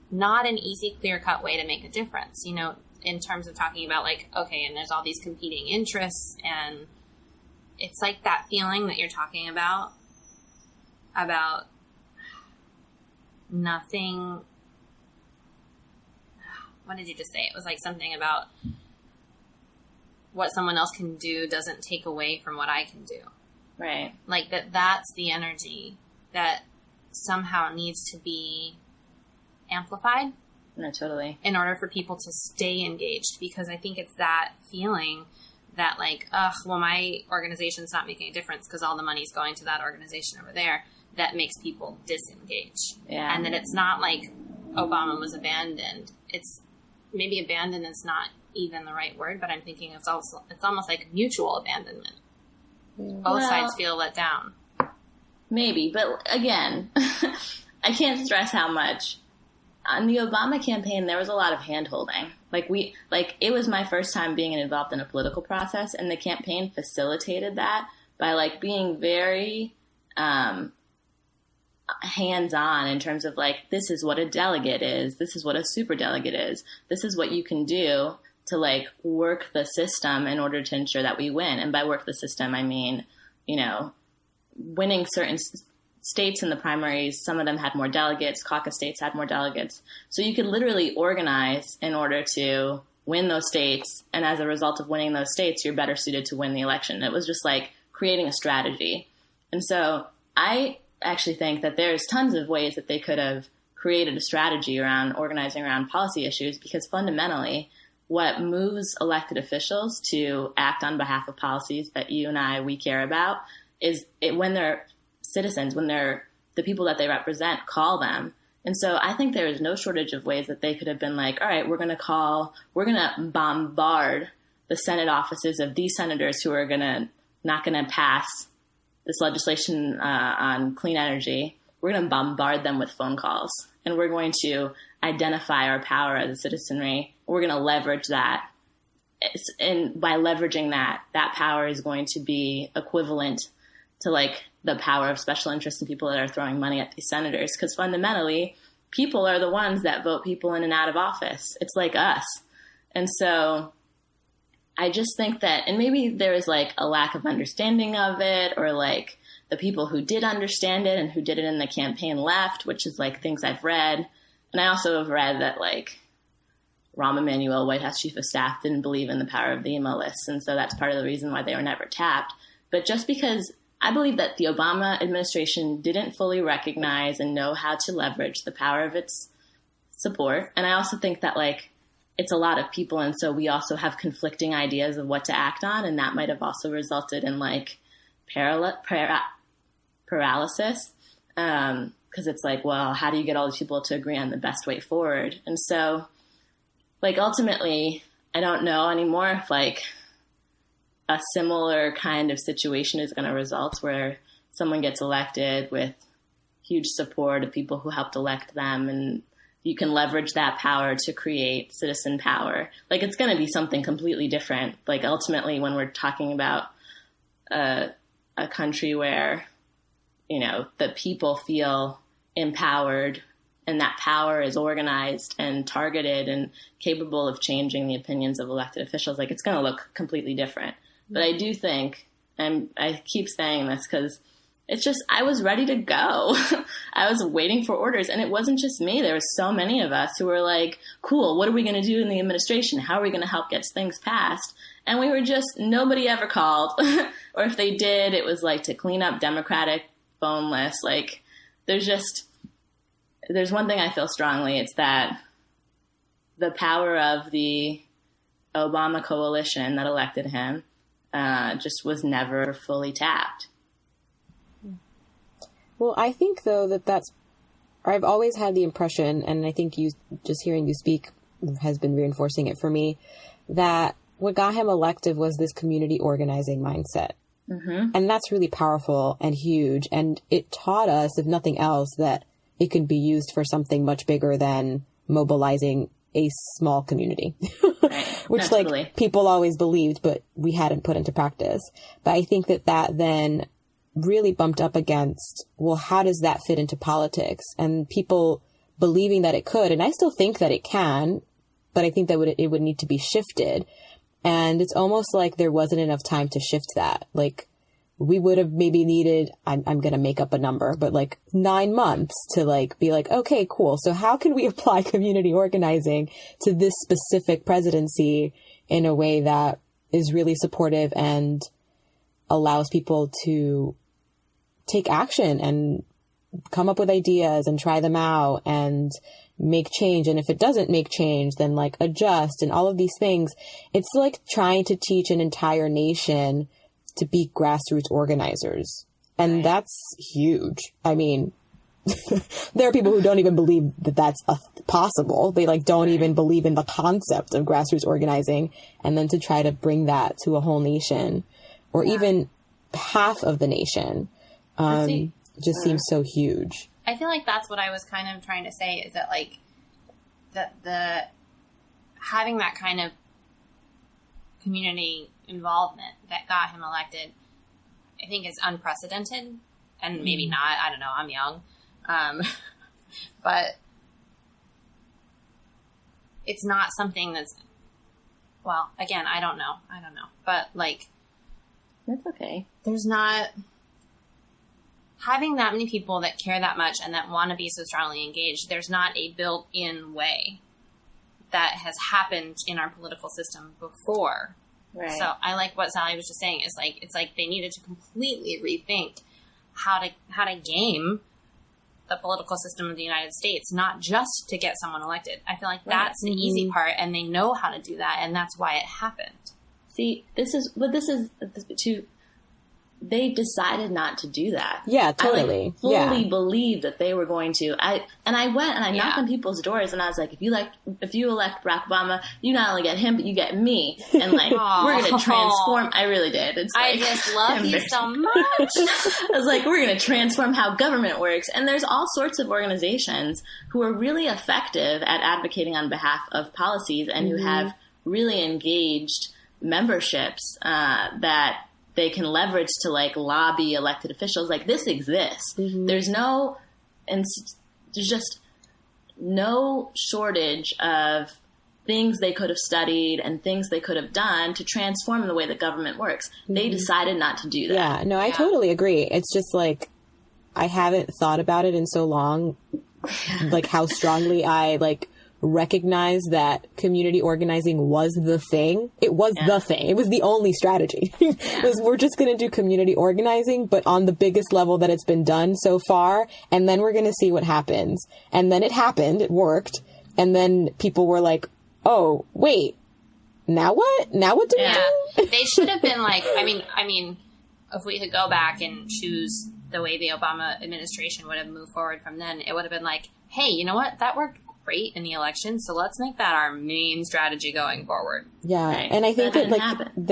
not an easy, clear-cut way to make a difference, in terms of talking about like, okay, and there's all these competing interests, and it's like that feeling that you're talking about nothing. What did you just say? It was like something about what someone else can do doesn't take away from what I can do. Right. Like that's the energy that somehow needs to be amplified. No, totally. In order for people to stay engaged, because I think it's that feeling that like, well, my organization's not making a difference because all the money's going to that organization over there, that makes people disengage. Yeah. And that it's not like Obama was abandoned. It's maybe abandoned is not even the right word, but I'm thinking it's almost like mutual abandonment. Both sides feel let down. Maybe, but again, I can't stress how much. On the Obama campaign, there was a lot of hand-holding. It was my first time being involved in a political process, and the campaign facilitated that by like being very hands-on in terms of like, this is what a delegate is, this is what a superdelegate is, this is what you can do to like work the system in order to ensure that we win. And by work the system, I mean, winning certain states in the primaries, some of them had more delegates, caucus states had more delegates. So you could literally organize in order to win those states. And as a result of winning those states, you're better suited to win the election. It was just like creating a strategy. And so I actually think that there's tons of ways that they could have created a strategy around organizing around policy issues, because fundamentally what moves elected officials to act on behalf of policies that you and we care about is when their citizens, when the people that they represent call them. And so I think there is no shortage of ways that they could have been like, all right, we're going to bombard the Senate offices of these senators who are not going to pass this legislation on clean energy. We're going to bombard them with phone calls, and we're going to identify our power as a citizenry. We're going to leverage that. And by leveraging that power is going to be equivalent to like the power of special interests and people that are throwing money at these senators. Because fundamentally, people are the ones that vote people in and out of office. It's like us. And so I just think that, and maybe there is like a lack of understanding of it, or like the people who did understand it and who did it in the campaign left, which is like things I've read. And I also have read that like Rahm Emanuel, White House Chief of Staff, didn't believe in the power of the email lists. And so that's part of the reason why they were never tapped. But just because I believe that the Obama administration didn't fully recognize and know how to leverage the power of its support. And I also think that like it's a lot of people. And so we also have conflicting ideas of what to act on. And that might have also resulted in like paralysis. Because it's like, well, how do you get all these people to agree on the best way forward? And so like ultimately, I don't know anymore if like a similar kind of situation is going to result where someone gets elected with huge support of people who helped elect them, and you can leverage that power to create citizen power. Like it's going to be something completely different. Like ultimately, when we're talking about a country where, you know, the people feel empowered and that power is organized and targeted and capable of changing the opinions of elected officials, like it's going to look completely different. But I do think, and I keep saying this because it's just, I was ready to go. I was waiting for orders, and it wasn't just me. There was so many of us who were like, cool, what are we going to do in the administration? How are we going to help get things passed? And we were just, nobody ever called. Or if they did, it was like to clean up Democratic phone lists. Like there's one thing I feel strongly. It's that the power of the Obama coalition that elected him just was never fully tapped. Well, I think, though, I've always had the impression, and I think just hearing you speak has been reinforcing it for me, that what got him elected was this community organizing mindset. Mm-hmm. And that's really powerful and huge. And it taught us, if nothing else, that it could be used for something much bigger than mobilizing a small community, right. Which Absolutely. Like people always believed, but we hadn't put into practice. But I think that then really bumped up against, well, how does that fit into politics? And people believing that it could. And I still think that it can, but I think that it would need to be shifted. And it's almost like there wasn't enough time to shift that. Like we would have maybe needed, I'm going to make up a number, but like 9 months to like be like, okay, cool. So how can we apply community organizing to this specific presidency in a way that is really supportive and allows people to take action and come up with ideas and try them out and make change. And if it doesn't make change, then like adjust and all of these things. It's like trying to teach an entire nation to be grassroots organizers. And that's huge. I mean, there are people who don't even believe that that's possible. They like don't even believe in the concept of grassroots organizing. And then to try to bring that to a whole nation or even half of the nation, just seems so huge. I feel like that's what I was kind of trying to say, is that like the having that kind of community involvement that got him elected, I think is unprecedented, and maybe not. I don't know. I'm young. But it's not something that's, well, again, I don't know. But like, that's okay. There's not, having that many people that care that much and that want to be so strongly engaged, there's not a built-in way that has happened in our political system before. Right. So I like what Sally was just saying. Is like it's like they needed to completely rethink how to game the political system of the United States, not just to get someone elected. I feel like that's the easy part, and they know how to do that, and that's why it happened. See, this is they decided not to do that. Yeah, totally. I fully believed that they were going to. I went and I knocked on people's doors and I was like, if you elect Barack Obama, you not only get him, but you get me. And like, we're going to transform. I really did. It's I just love you so much. I was like, we're going to transform how government works. And there's all sorts of organizations who are really effective at advocating on behalf of policies and who have really engaged memberships that they can leverage to like lobby elected officials. Like this exists. There's just no shortage of things they could have studied and things they could have done to transform the way that government works. They decided not to do that. Yeah, no, I totally agree. It's just like, I haven't thought about it in so long, like how strongly I like recognize that community organizing was the thing. It was the thing. It was the only strategy. It was, we're just going to do community organizing, but on the biggest level that it's been done so far. And then we're going to see what happens. And then it happened. It worked. And then people were like, oh, wait, now what? Now what do we do? They should have been like, I mean, if we could go back and choose the way the Obama administration would have moved forward from then, it would have been like, hey, you know what? That worked great in the election, so let's make that our main strategy going forward. Yeah, right. And I think that like,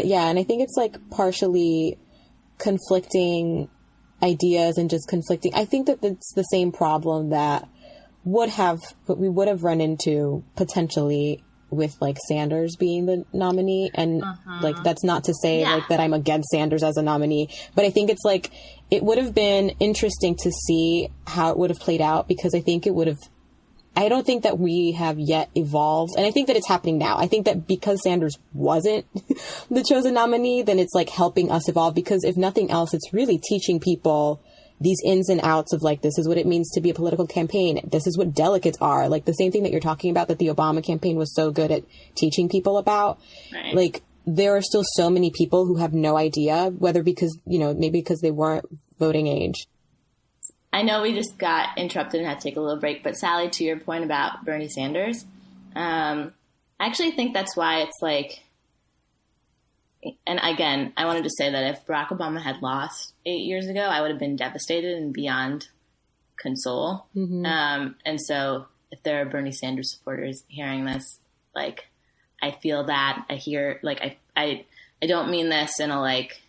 and I think it's like partially conflicting ideas and just conflicting. I think that it's the same problem that we would have run into potentially with like Sanders being the nominee, and like that's not to say like that I'm against Sanders as a nominee, but I think it's like it would have been interesting to see how it would have played out, because I think it would have. I don't think that we have yet evolved. And I think that it's happening now. I think that because Sanders wasn't the chosen nominee, then it's like helping us evolve, because if nothing else, it's really teaching people these ins and outs of like, this is what it means to be a political campaign. This is what delegates are. Like the same thing that you're talking about that the Obama campaign was so good at teaching people about. Right. Like there are still so many people who have no idea, whether because, maybe because they weren't voting age. I know we just got interrupted and had to take a little break, but Sally, to your point about Bernie Sanders, I actually think that's why it's like, and again, I wanted to say that if Barack Obama had lost 8 years ago, I would have been devastated and beyond console. And so if there are Bernie Sanders supporters hearing this, like, I feel that, I hear, like, I don't mean this in a, like,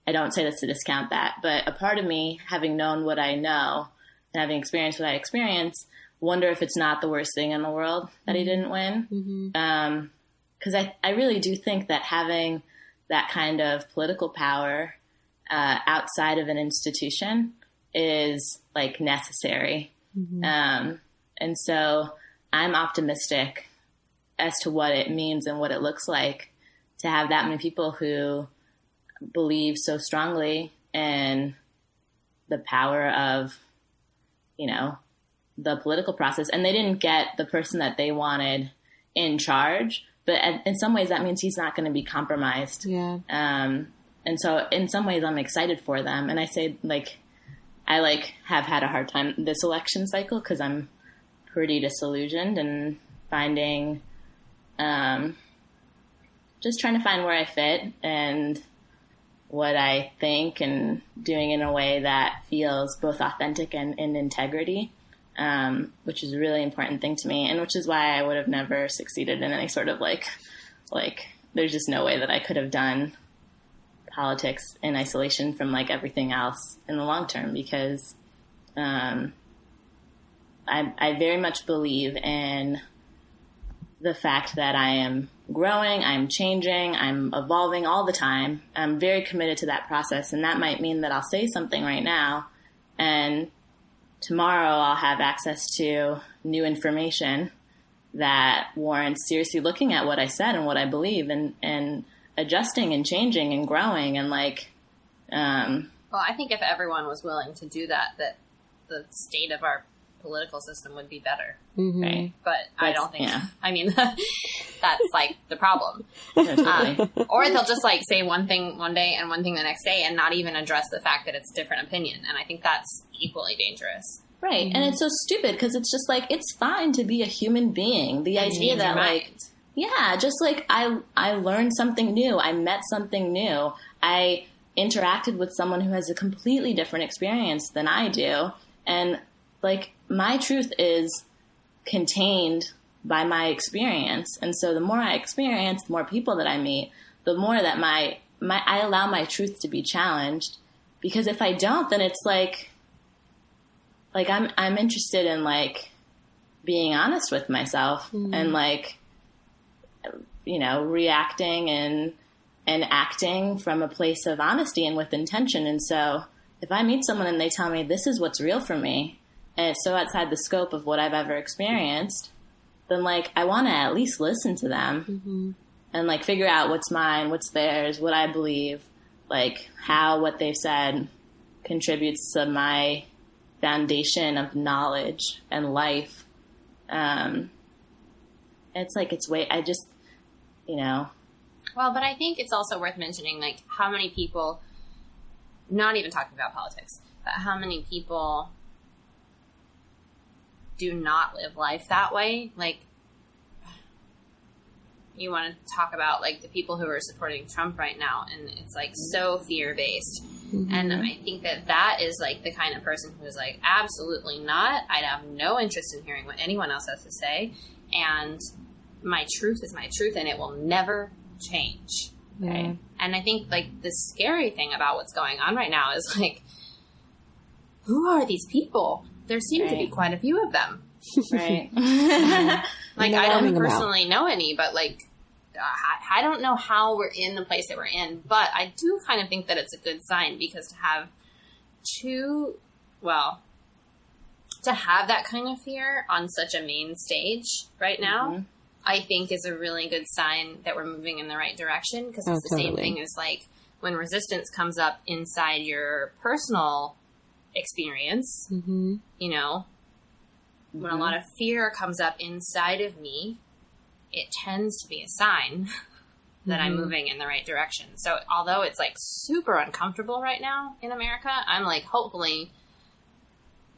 I don't say this to discount that, but a part of me, having known what I know and having experienced what I experienced, wonder if it's not the worst thing in the world that he didn't win. Because I really do think that having that kind of political power outside of an institution is like necessary. And so I'm optimistic as to what it means and what it looks like to have that many people who believe so strongly in the power of, the political process. And they didn't get the person that they wanted in charge, but in some ways that means he's not going to be compromised. Yeah. And so in some ways I'm excited for them. And I say I have had a hard time this election cycle because I'm pretty disillusioned and finding, just trying to find where I fit and what I think, and doing in a way that feels both authentic and in integrity, which is a really important thing to me, and which is why I would have never succeeded in any sort of like there's just no way that I could have done politics in isolation from like everything else in the long term, because I very much believe in the fact that I am growing, I'm changing, I'm evolving all the time. I'm very committed to that process. And that might mean that I'll say something right now and tomorrow I'll have access to new information that warrants seriously looking at what I said and what I believe, and adjusting and changing and growing. And Well, I think if everyone was willing to do that, that the state of our political system would be better. Mm-hmm. Right? But I don't think, yeah. I mean, that's like the problem. Yeah, totally. Or they'll just like say one thing one day and one thing the next day and not even address the fact that it's a different opinion. And I think that's equally dangerous. Right. Mm-hmm. And it's so stupid because it's just like, it's fine to be a human being. The idea that like, yeah, just like I learned something new. I met something new. I interacted with someone who has a completely different experience than I do. And like, my truth is contained by my experience. And so the more I experience, the more people that I meet, the more that I allow my truth to be challenged. Because if I don't, then it's like I'm interested in like being honest with myself and like, you know, reacting and acting from a place of honesty and with intention. And so if I meet someone and they tell me this is what's real for me, and it's so outside the scope of what I've ever experienced, then like I want to at least listen to them and like figure out what's mine, what's theirs, what I believe, like how what they've said contributes to my foundation of knowledge and life. It's like I just, you know. Well, but I think it's also worth mentioning like how many people, not even talking about politics, but how many people do not live life that way. Like, you want to talk about like the people who are supporting Trump right now, and it's like so fear-based. And I think that is like the kind of person who is like, absolutely not. I have no interest in hearing what anyone else has to say. And my truth is my truth, and it will never change. Okay. Yeah. And I think like the scary thing about what's going on right now is like, who are these people? There seem to be quite a few of them. Right. Like, I don't personally know any, but like, I don't know how we're in the place that we're in, but I do kind of think that it's a good sign, because to have that kind of fear on such a main stage right now, I think is a really good sign that we're moving in the right direction, because it's the same thing as like when resistance comes up inside your personal experience, you know, when a lot of fear comes up inside of me, it tends to be a sign that I'm moving in the right direction. So although it's like super uncomfortable right now in America, I'm like, hopefully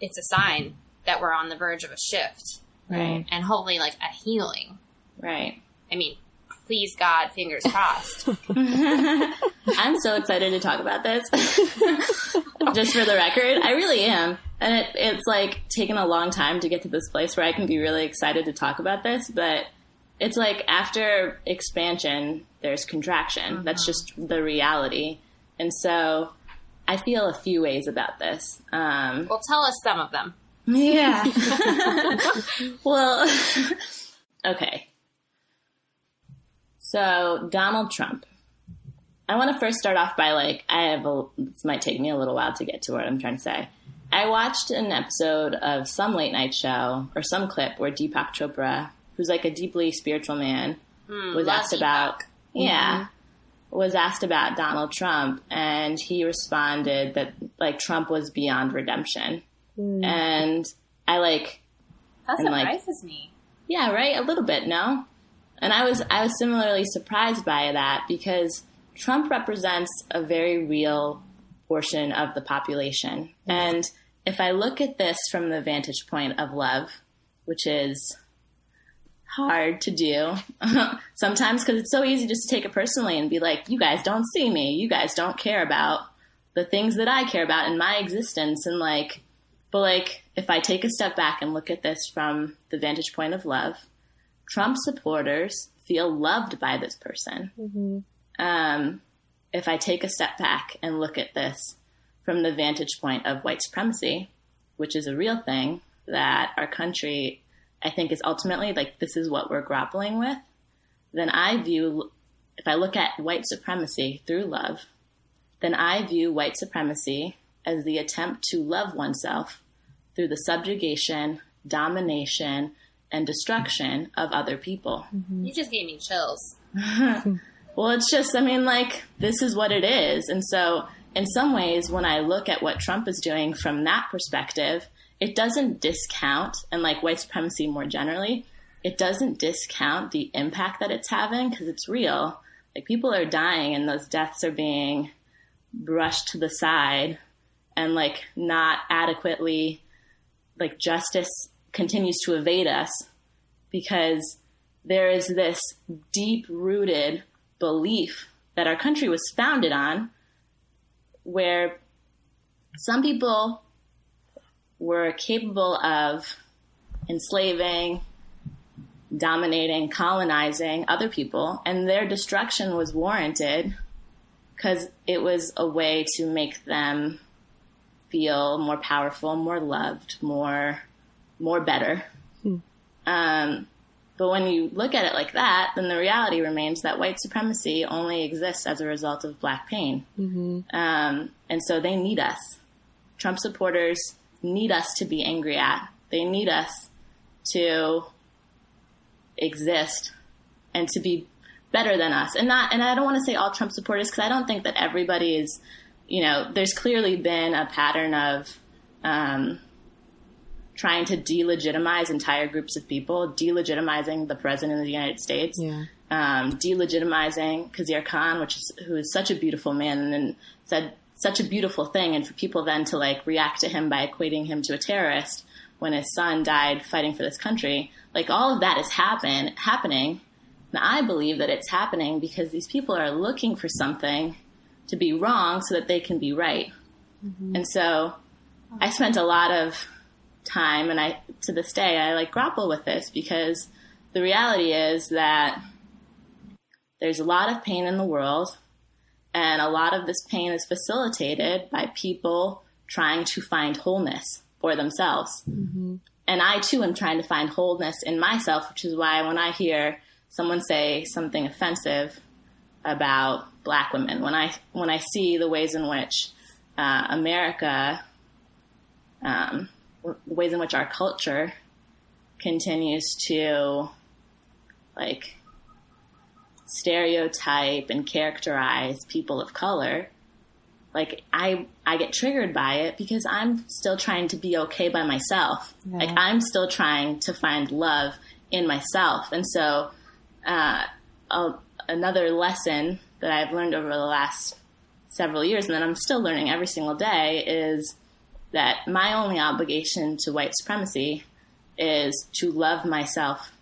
it's a sign that we're on the verge of a shift. Right. And hopefully like a healing. Right. I mean, please God, fingers crossed. I'm so excited to talk about this. Just for the record, I really am. And it's like taken a long time to get to this place where I can be really excited to talk about this. But it's like after expansion, there's contraction. That's just the reality. And so I feel a few ways about this. Well, tell us some of them. Yeah. Well, okay. So Donald Trump. I want to first start off by like, this might take me a little while to get to what I'm trying to say. I watched an episode of some late night show or some clip where Deepak Chopra, who's like a deeply spiritual man, was asked about, was asked about Donald Trump, and he responded that like Trump was beyond redemption. And I like, that surprises me. Yeah, right. A little bit. No. And I was similarly surprised by that, because Trump represents a very real portion of the population. And if I look at this from the vantage point of love, which is hard to do sometimes, because it's so easy just to take it personally and be like, you guys don't see me. You guys don't care about the things that I care about in my existence. And like, but like, if I take a step back and look at this from the vantage point of love, Trump supporters feel loved by this person. If I take a step back and look at this from the vantage point of white supremacy, which is a real thing that our country, I think, is ultimately like, this is what we're grappling with, then if I look at white supremacy through love, then I view white supremacy as the attempt to love oneself through the subjugation, domination, and destruction of other people. You just gave me chills. Well, it's just, I mean, like, this is what it is. And so in some ways, when I look at what Trump is doing from that perspective, it doesn't discount, and like white supremacy more generally, it doesn't discount the impact that it's having, because it's real. Like, people are dying and those deaths are being brushed to the side, and like not adequately, like, justice continues to evade us because there is this deep rooted belief that our country was founded on, where some people were capable of enslaving, dominating, colonizing other people, and their destruction was warranted because it was a way to make them feel more powerful, more loved, more better. But when you look at it like that, then the reality remains that white supremacy only exists as a result of Black pain. And so they need us. Trump supporters need us to be angry at. They need us to exist and to be better than us. And I don't want to say all Trump supporters, because I don't think that everybody is, there's clearly been a pattern of trying to delegitimize entire groups of people, delegitimizing the president of the United States, delegitimizing Khizr Khan, who is such a beautiful man and said such a beautiful thing. And for people then to like react to him by equating him to a terrorist when his son died fighting for this country, like all of that is happening. And I believe that it's happening because these people are looking for something to be wrong so that they can be right. And so I spent a lot of time, and to this day, I like grapple with this, because the reality is that there's a lot of pain in the world, and a lot of this pain is facilitated by people trying to find wholeness for themselves. And I too am trying to find wholeness in myself, which is why when I hear someone say something offensive about Black women, when I see the ways in which America, the ways in which our culture continues to like stereotype and characterize people of color, like I get triggered by it, because I'm still trying to be okay by myself. Like, I'm still trying to find love in myself. And so another lesson that I've learned over the last several years, and that I'm still learning every single day, is that my only obligation to white supremacy is to love myself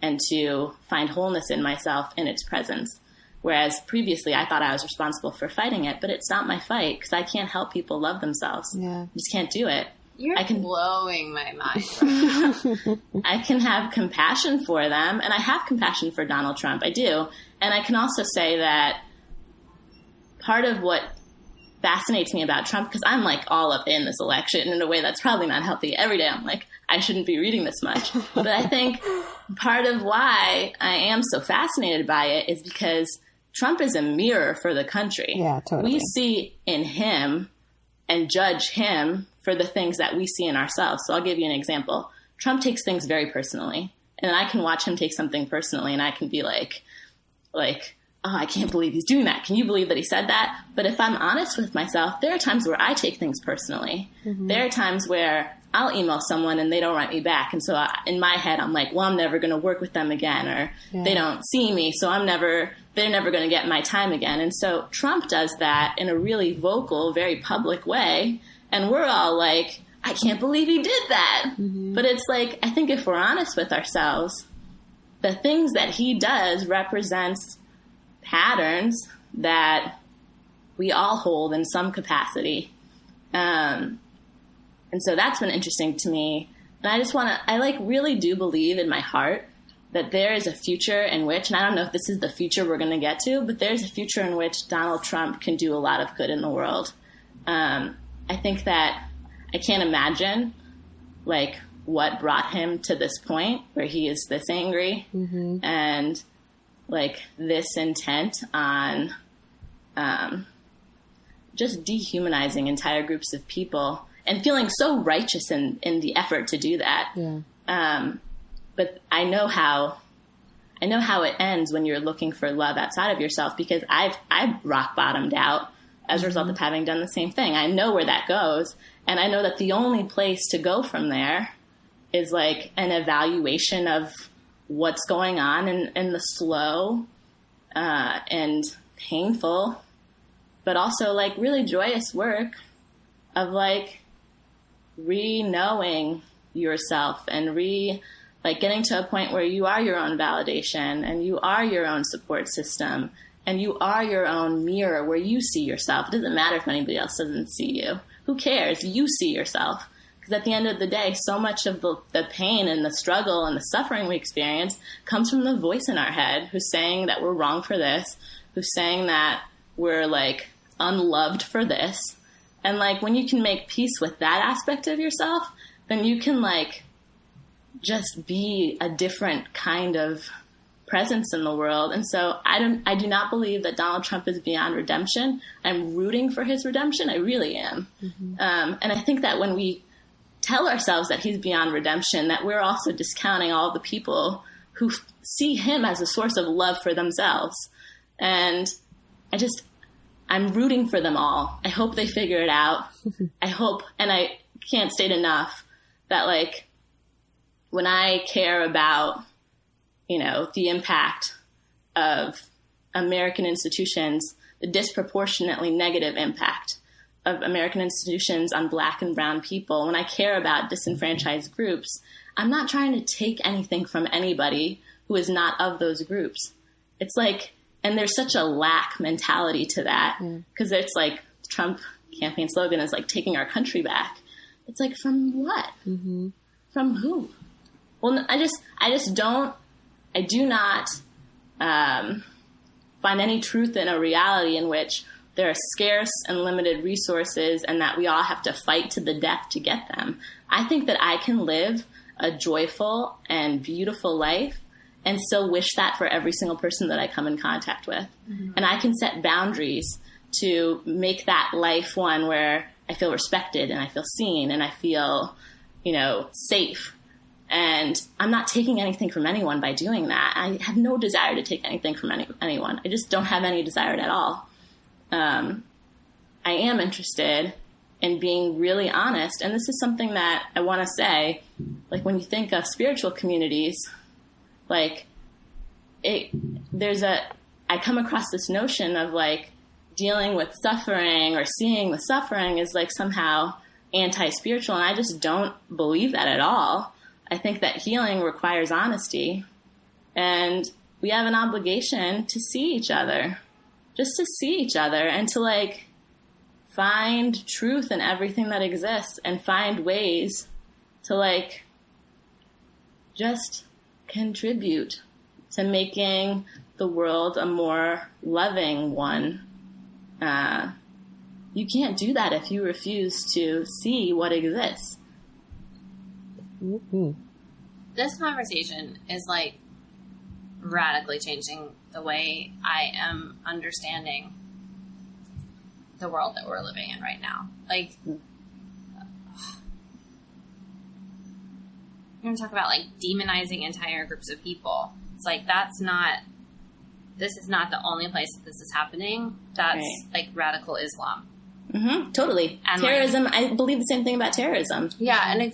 and to find wholeness in myself in its presence. Whereas previously I thought I was responsible for fighting it, but it's not my fight, because I can't help people love themselves. I just can't do it. You're blowing my mind. I can have compassion for them, and I have compassion for Donald Trump. I do. And I can also say that part of what fascinates me about Trump, because I'm like all up in this election in a way that's probably not healthy. Every day I'm like, I shouldn't be reading this much. But I think part of why I am so fascinated by it is because Trump is a mirror for the country. Yeah, totally. We see in him and judge him for the things that we see in ourselves. So I'll give you an example. Trump takes things very personally, and I can watch him take something personally, and I can be like, oh, I can't believe he's doing that. Can you believe that he said that? But if I'm honest with myself, there are times where I take things personally. There are times where I'll email someone and they don't write me back. And so in my head, I'm like, well, I'm never going to work with them again, or they don't see me, so they're never going to get my time again. And so Trump does that in a really vocal, very public way. And we're all like, I can't believe he did that. But it's like, I think if we're honest with ourselves, the things that he does represents patterns that we all hold in some capacity. And so that's been interesting to me. And I like really do believe in my heart that there is a future in which, and I don't know if this is the future we're going to get to, but there's a future in which Donald Trump can do a lot of good in the world. I think that I can't imagine like what brought him to this point where he is this angry and like this intent on just dehumanizing entire groups of people and feeling so righteous in the effort to do that. But I know how it ends when you're looking for love outside of yourself, because I've rock bottomed out as a result of having done the same thing. I know where that goes. And I know that the only place to go from there is like an evaluation of what's going on in the slow and painful, but also like really joyous work of like re-knowing yourself and like getting to a point where you are your own validation and you are your own support system and you are your own mirror where you see yourself. It doesn't matter if anybody else doesn't see you. Who cares? You see yourself. Because at the end of the day, so much of the pain and the struggle and the suffering we experience comes from the voice in our head who's saying that we're wrong for this, who's saying that we're like unloved for this. And like when you can make peace with that aspect of yourself, then you can like just be a different kind of presence in the world. And so I do not believe that Donald Trump is beyond redemption. I'm rooting for his redemption. I really am. Mm-hmm. And I think that when we tell ourselves that he's beyond redemption, that we're also discounting all the people who see him as a source of love for themselves. And I'm rooting for them all. I hope they figure it out. I hope, and I can't state enough that like, when I care about, you know, the impact of American institutions, the disproportionately negative impact of American institutions on Black and brown people, when I care about disenfranchised groups, I'm not trying to take anything from anybody who is not of those groups. It's like, and there's such a lack mentality to that, because it's like the Trump campaign slogan is like taking our country back. It's like, from what? Mm-hmm. From who? Well, I do not find any truth in a reality in which there are scarce and limited resources and that we all have to fight to the death to get them. I think that I can live a joyful and beautiful life and still wish that for every single person that I come in contact with. Mm-hmm. And I can set boundaries to make that life one where I feel respected and I feel seen and I feel, you know, safe. And I'm not taking anything from anyone by doing that. I have no desire to take anything from anyone. I just don't have any desire at all. I am interested in being really honest. And this is something that I want to say, like when you think of spiritual communities, like I come across this notion of like dealing with suffering or seeing the suffering is like somehow anti-spiritual. And I just don't believe that at all. I think that healing requires honesty, and we have an obligation to see each other, just to see each other and to like find truth in everything that exists and find ways to like just contribute to making the world a more loving one. You can't do that if you refuse to see what exists. Mm-hmm. This conversation is like radically changing the way I am understanding the world that we're living in right now. Like, you're going to talk about like demonizing entire groups of people. It's like, this is not the only place that this is happening. That's right. Like radical Islam. Mm-hmm, totally. And terrorism, like, I believe the same thing about terrorism. Yeah, and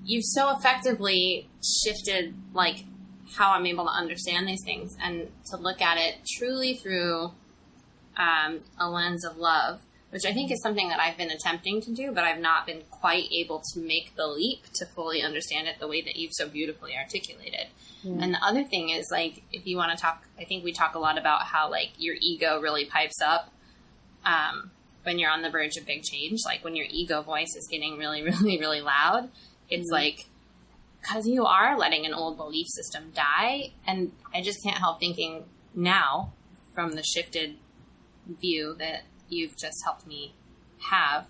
you've so effectively shifted like how I'm able to understand these things and to look at it truly through a lens of love, which I think is something that I've been attempting to do, but I've not been quite able to make the leap to fully understand it the way that you've so beautifully articulated. Mm. And the other thing is, like, if you want to talk, I think we talk a lot about how like your ego really pipes up when you're on the verge of big change, like when your ego voice is getting really, really, really loud. It's like, because you are letting an old belief system die. And I just can't help thinking now, from the shifted view that you've just helped me have,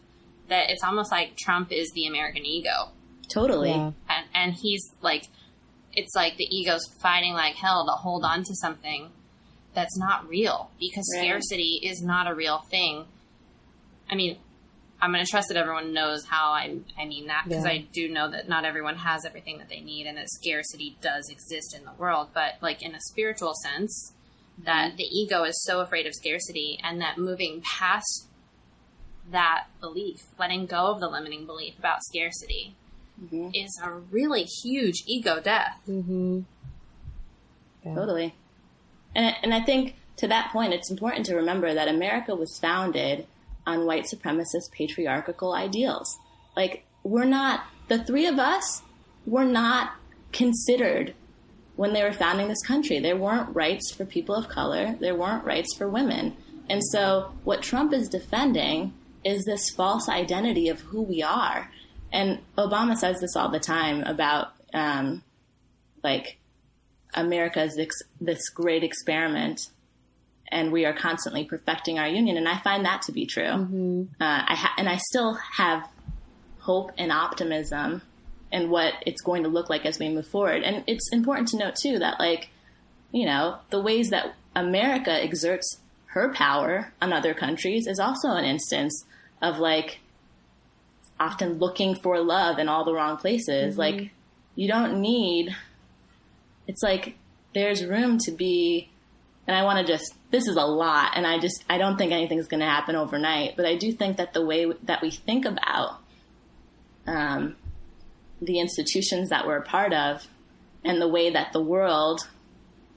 that it's almost like Trump is the American ego. Totally. Yeah. And he's like, it's like the ego's fighting like hell to hold on to something that's not real, because scarcity is not a real thing. I mean, I'm going to trust that everyone knows how I mean that, because I do know that not everyone has everything that they need and that scarcity does exist in the world. But like in a spiritual sense, that the ego is so afraid of scarcity, and that moving past that belief, letting go of the limiting belief about scarcity, is a really huge ego death. Mm-hmm. Yeah. Totally. And I think to that point, it's important to remember that America was founded on white supremacist patriarchal ideals. Like, the three of us were not considered when they were founding this country. There weren't rights for people of color. There weren't rights for women. And so what Trump is defending is this false identity of who we are. And Obama says this all the time about, America is this great experiment, and we are constantly perfecting our union. And I find that to be true. Mm-hmm. And I still have hope and optimism in what it's going to look like as we move forward. And it's important to note, too, that, the ways that America exerts her power on other countries is also an instance of, often looking for love in all the wrong places. Mm-hmm. You don't need... It's there's room to be... And I want to this is a lot, and I don't think anything's going to happen overnight, but I do think that the way that we think about the institutions that we're a part of and the way that the world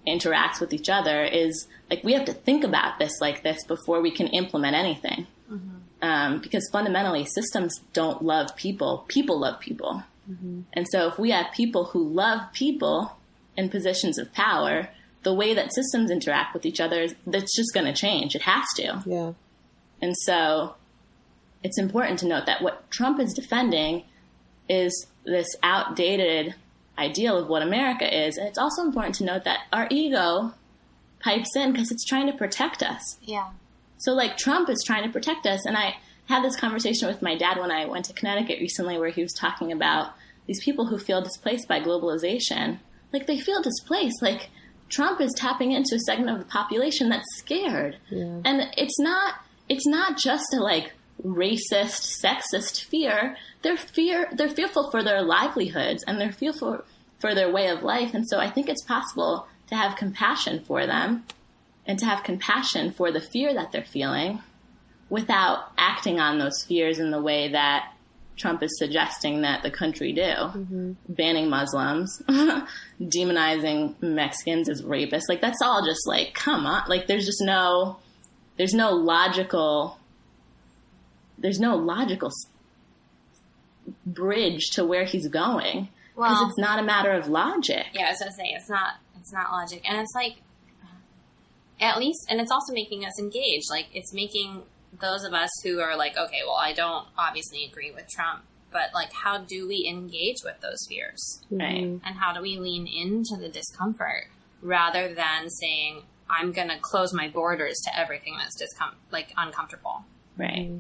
interacts with each other is, we have to think about this like this before we can implement anything. Mm-hmm. Because fundamentally, systems don't love people. People love people. Mm-hmm. And so if we have people who love people in positions of power, the way that systems interact with each other, that's just going to change. It has to. Yeah. And so it's important to note that what Trump is defending is this outdated ideal of what America is. And it's also important to note that our ego pipes in because it's trying to protect us. Yeah. So Trump is trying to protect us. And I had this conversation with my dad when I went to Connecticut recently, where he was talking about these people who feel displaced by globalization. They feel displaced. Trump is tapping into a segment of the population that's scared. Yeah. And it's not just a racist, sexist fear. They're fearful for their livelihoods, and they're fearful for their way of life. And so I think it's possible to have compassion for them and to have compassion for the fear that they're feeling without acting on those fears in the way that Trump is suggesting that the country do. Mm-hmm. Banning Muslims, demonizing Mexicans as rapists. That's all just come on. There's no logical bridge to where he's going. Because it's not a matter of logic. Yeah, I was going to say, it's not logic. And it's at least, and it's also making us engage. It's making those of us who are okay, well, I don't obviously agree with Trump, but how do we engage with those fears? Right. And how do we lean into the discomfort rather than saying, I'm going to close my borders to everything that's uncomfortable? Right.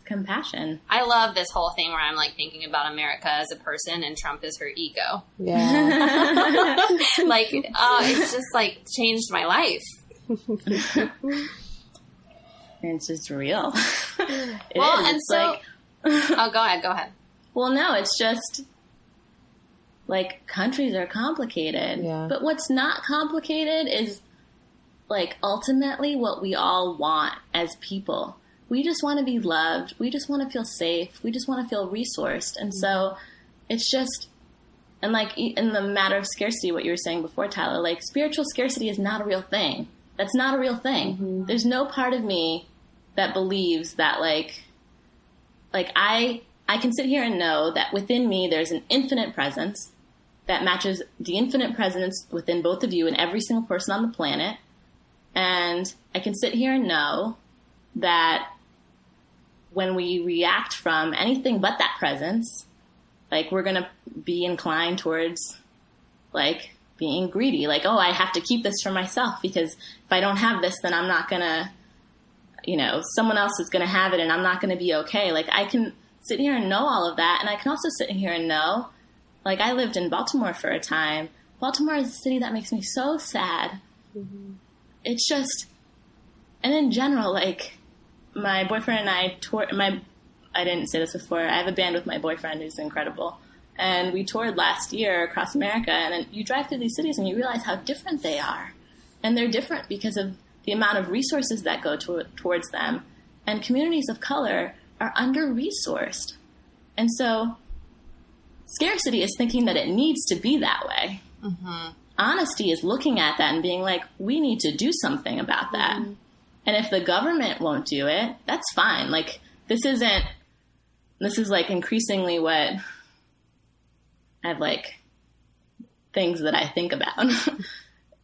Compassion. I love this whole thing where I'm thinking about America as a person and Trump is her ego. Yeah. It's just changed my life. It's just real. Well, and so... Oh, go ahead. Well, no, it's just... countries are complicated. Yeah. But what's not complicated is, ultimately what we all want as people. We just want to be loved. We just want to feel safe. We just want to feel resourced. And so it's just... And, in the matter of scarcity, what you were saying before, Tyler, spiritual scarcity is not a real thing. That's not a real thing. Mm-hmm. There's no part of me that believes that, I can sit here and know that within me there's an infinite presence that matches the infinite presence within both of you and every single person on the planet. And I can sit here and know that when we react from anything but that presence, we're going to be inclined towards, being greedy. I have to keep this for myself because if I don't have this, then I'm not going to, someone else is going to have it and I'm not going to be okay. I can sit here and know all of that. And I can also sit here and know, I lived in Baltimore for a time. Baltimore is a city that makes me so sad. Mm-hmm. It's just, and in general, my boyfriend and I toured, I didn't say this before, I have a band with my boyfriend who's incredible. And we toured last year across America, and then you drive through these cities and you realize how different they are. And they're different because of the amount of resources that go towards them and communities of color are under-resourced. And so scarcity is thinking that it needs to be that way. Mm-hmm. Honesty is looking at that and being like, we need to do something about that. Mm-hmm. And if the government won't do it, that's fine. Like, this is like increasingly what I've like things that I think about.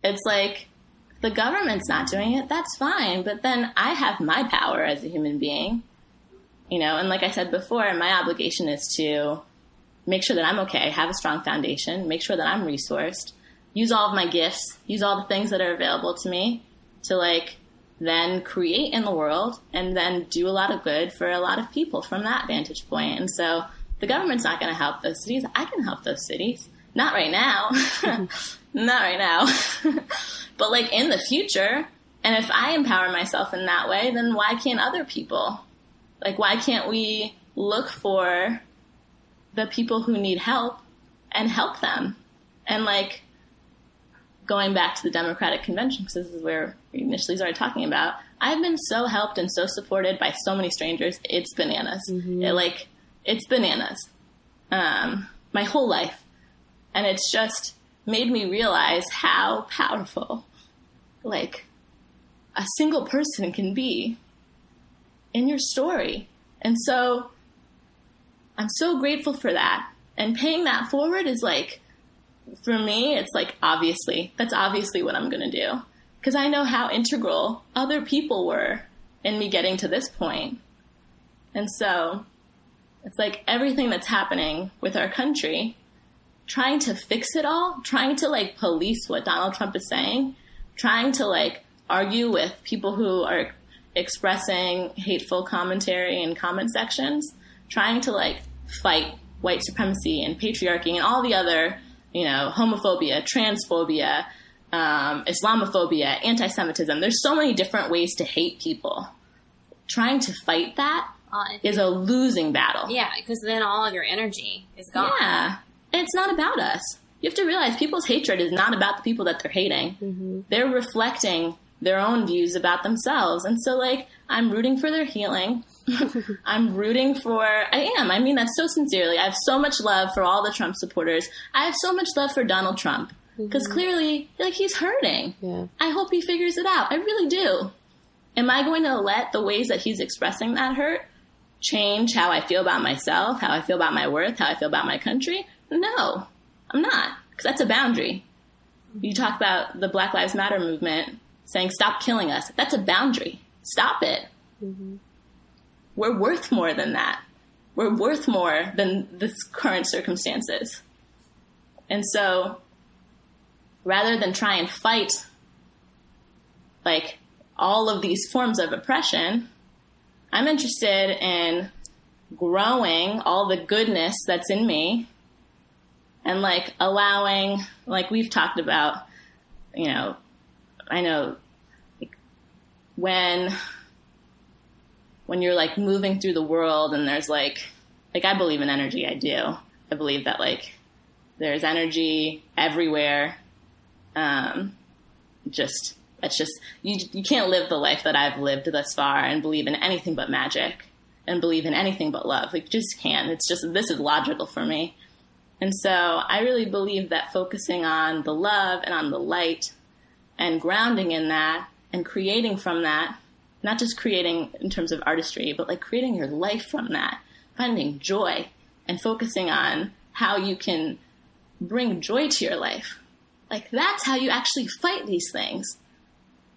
It's like, if the government's not doing it, that's fine. But then I have my power as a human being, you know, and like I said before, my obligation is to make sure that I'm okay, have a strong foundation, make sure that I'm resourced, use all of my gifts, use all the things that are available to me to like then create in the world and then do a lot of good for a lot of people from that vantage point. And so the government's not going to help those cities. I can help those cities. Not right now. Not right now. But like in the future, and if I empower myself in that way, then why can't other people? Like, why can't we look for the people who need help and help them? And like, going back to the Democratic Convention, because this is where we initially started talking about, I've been so helped and so supported by so many strangers. It's bananas. Mm-hmm. It's bananas. My whole life. And it's just made me realize how powerful, like, a single person can be in your story. And so I'm so grateful for that. And paying that forward is like, for me, it's like, that's obviously what I'm going to do. Because I know how integral other people were in me getting to this point. And so it's like everything that's happening with our country, trying to fix it all, trying to like police what Donald Trump is saying, trying to like argue with people who are expressing hateful commentary in comment sections, trying to like fight white supremacy and patriarchy and all the other, you know, homophobia, transphobia, Islamophobia, anti-Semitism. There's so many different ways to hate people. Trying to fight that is a losing battle. Yeah, because then all of your energy is gone. Yeah. And it's not about us. You have to realize people's hatred is not about the people that they're hating. Mm-hmm. They're reflecting their own views about themselves. And so, like, I'm rooting for their healing. I'm rooting for... I mean that so sincerely. I have so much love for all the Trump supporters. I have so much love for Donald Trump. Because clearly, like, he's hurting. Yeah. I hope he figures it out. I really do. Am I going to let the ways that he's expressing that hurt change how I feel about myself, how I feel about my worth, how I feel about my country? No, I'm not. Because that's a boundary. You talk about the Black Lives Matter movement saying, stop killing us. That's a boundary. Stop it. Mm-hmm. We're worth more than that. We're worth more than this current circumstances. And so, rather than try and fight, like, all of these forms of oppression, I'm interested in growing all the goodness that's in me and, like, allowing, like we've talked about, you know, I know, like, when you're, like, moving through the world and there's, like, I believe in energy, I do. I believe that, like, there's energy everywhere. You can't live the life that I've lived thus far and believe in anything but magic and believe in anything but love. Like, you just can't. It's just, this is logical for me. And so I really believe that focusing on the love and on the light and grounding in that and creating from that, not just creating in terms of artistry, but like creating your life from that, finding joy and focusing on how you can bring joy to your life. Like, that's how you actually fight these things.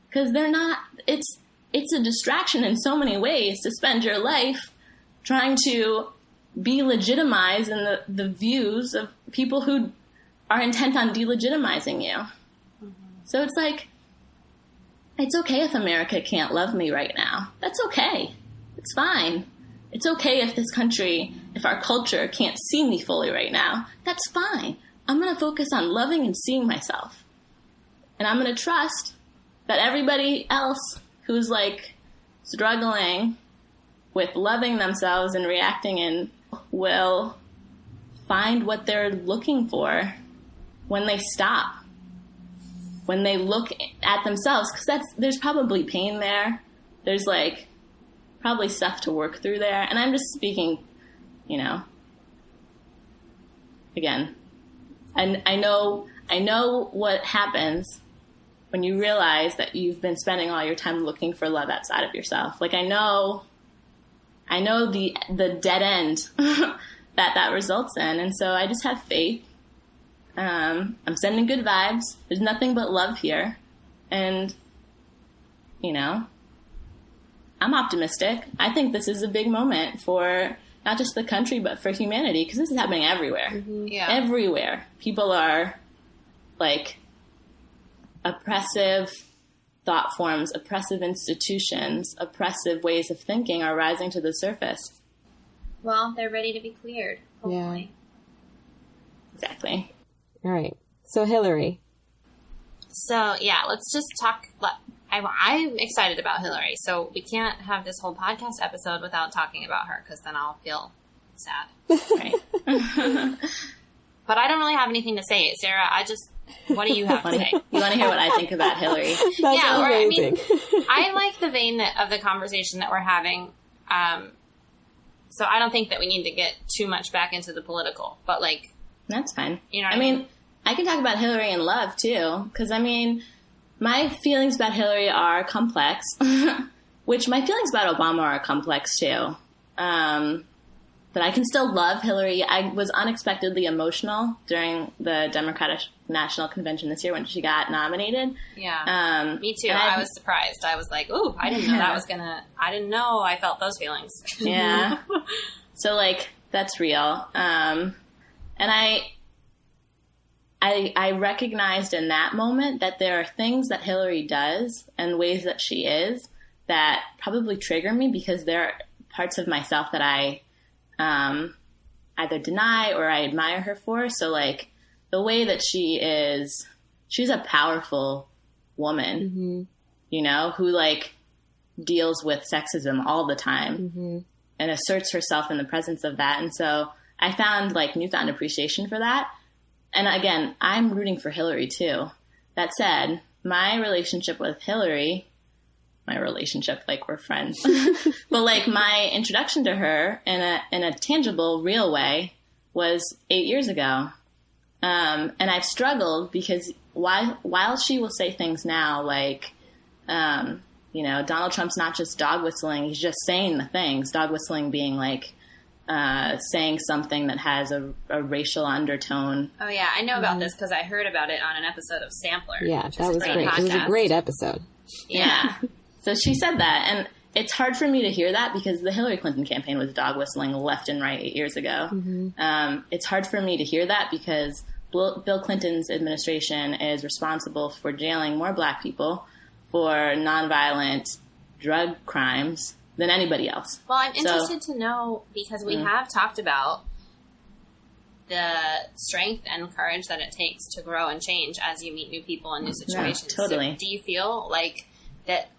Because they're not, it's a distraction in so many ways to spend your life trying to be legitimized in the views of people who are intent on delegitimizing you. Mm-hmm. So it's like, it's okay if America can't love me right now. That's okay. It's fine. It's okay if this country, if our culture can't see me fully right now. That's fine. I'm going to focus on loving and seeing myself. And I'm going to trust that everybody else who's, like, struggling with loving themselves and reacting in will find what they're looking for when they stop, when they look at themselves. Because there's probably pain there. There's, like, probably stuff to work through there. And I'm just speaking, again, and I know what happens when you realize that you've been spending all your time looking for love outside of yourself. Like, I know the dead end that results in. And so I just have faith. I'm sending good vibes. There's nothing but love here. And, I'm optimistic. I think this is a big moment for not just the country, but for humanity, because this is happening everywhere. Mm-hmm. Yeah. Everywhere. People are, like, oppressive thought forms, oppressive institutions, oppressive ways of thinking are rising to the surface. Well, they're ready to be cleared, hopefully. Yeah. Exactly. All right. So, Hillary. So, yeah, let's just talk. I'm excited about Hillary, so we can't have this whole podcast episode without talking about her, because then I'll feel sad. Right? But I don't really have anything to say. Sarah, what do you have to say? You want to hear what I think about Hillary? That's amazing. I like the vein of the conversation that we're having. So I don't think that we need to get too much back into the political, but that's fine. You know what I mean? I can talk about Hillary and love too, because my feelings about Hillary are complex, which my feelings about Obama are complex too. But I can still love Hillary. I was unexpectedly emotional during the Democratic National Convention this year when she got nominated. Yeah, me too. I was surprised. I was like, ooh, I didn't know that was I didn't know I felt those feelings. Yeah. So, that's real. And I recognized in that moment that there are things that Hillary does and ways that she is that probably trigger me, because there are parts of myself that I either deny or I admire her for. So, the way that she's a powerful woman, who, deals with sexism all the time and asserts herself in the presence of that. And so I found, newfound appreciation for that. And again, I'm rooting for Hillary too. That said, my relationship with Hillary, we're friends, but my introduction to her in a tangible, real way was 8 years ago. And I've struggled because while she will say things now Donald Trump's not just dog whistling, he's just saying the things, dog whistling being saying something that has a racial undertone. Oh, yeah. I know about this because I heard about it on an episode of Sampler. Yeah, that was great. It was a great episode. Yeah. So she said that, and it's hard for me to hear that because the Hillary Clinton campaign was dog whistling left and right 8 years ago. Mm-hmm. It's hard for me to hear that because Bill Clinton's administration is responsible for jailing more Black people for nonviolent drug crimes than anybody else. Well, I'm interested to know, because we have talked about the strength and courage that it takes to grow and change as you meet new people in new situations. Yeah, totally. So do you feel like that?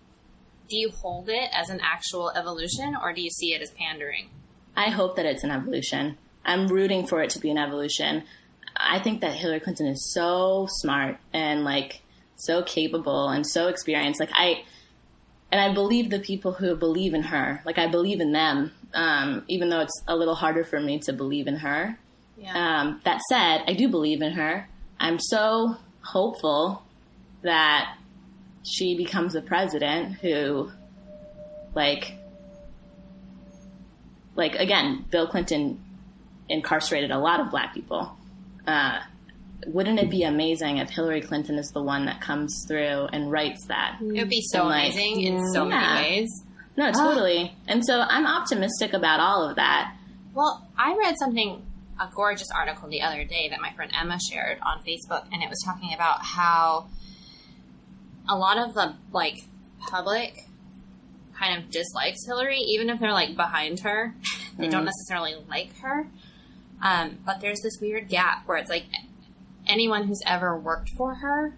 Do you hold it as an actual evolution, or do you see it as pandering? I hope that it's an evolution. I'm rooting for it to be an evolution. I think that Hillary Clinton is so smart and so capable and so experienced. I believe the people who believe in her. I believe in them, even though it's a little harder for me to believe in her. Yeah. That said, I do believe in her. I'm so hopeful that she becomes a president who, again, Bill Clinton incarcerated a lot of Black people. Wouldn't it be amazing if Hillary Clinton is the one that comes through and writes that? It would be so amazing in so many ways. No, totally. And so I'm optimistic about all of that. Well, I read a gorgeous article the other day that my friend Emma shared on Facebook, and it was talking about how a lot of the, public kind of dislikes Hillary, even if they're, behind her. They don't necessarily like her. But there's this weird gap where it's anyone who's ever worked for her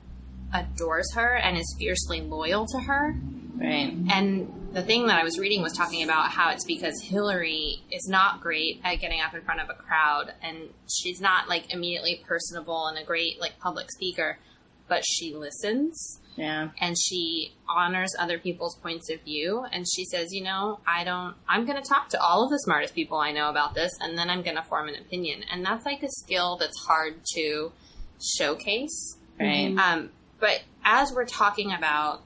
adores her and is fiercely loyal to her. Right. And the thing that I was reading was talking about how it's because Hillary is not great at getting up in front of a crowd, and she's not immediately personable and a great public speaker, but she listens. Yeah. And she honors other people's points of view. And she says, I'm going to talk to all of the smartest people I know about this, and then I'm going to form an opinion. And that's like a skill that's hard to showcase. Right. But as we're talking about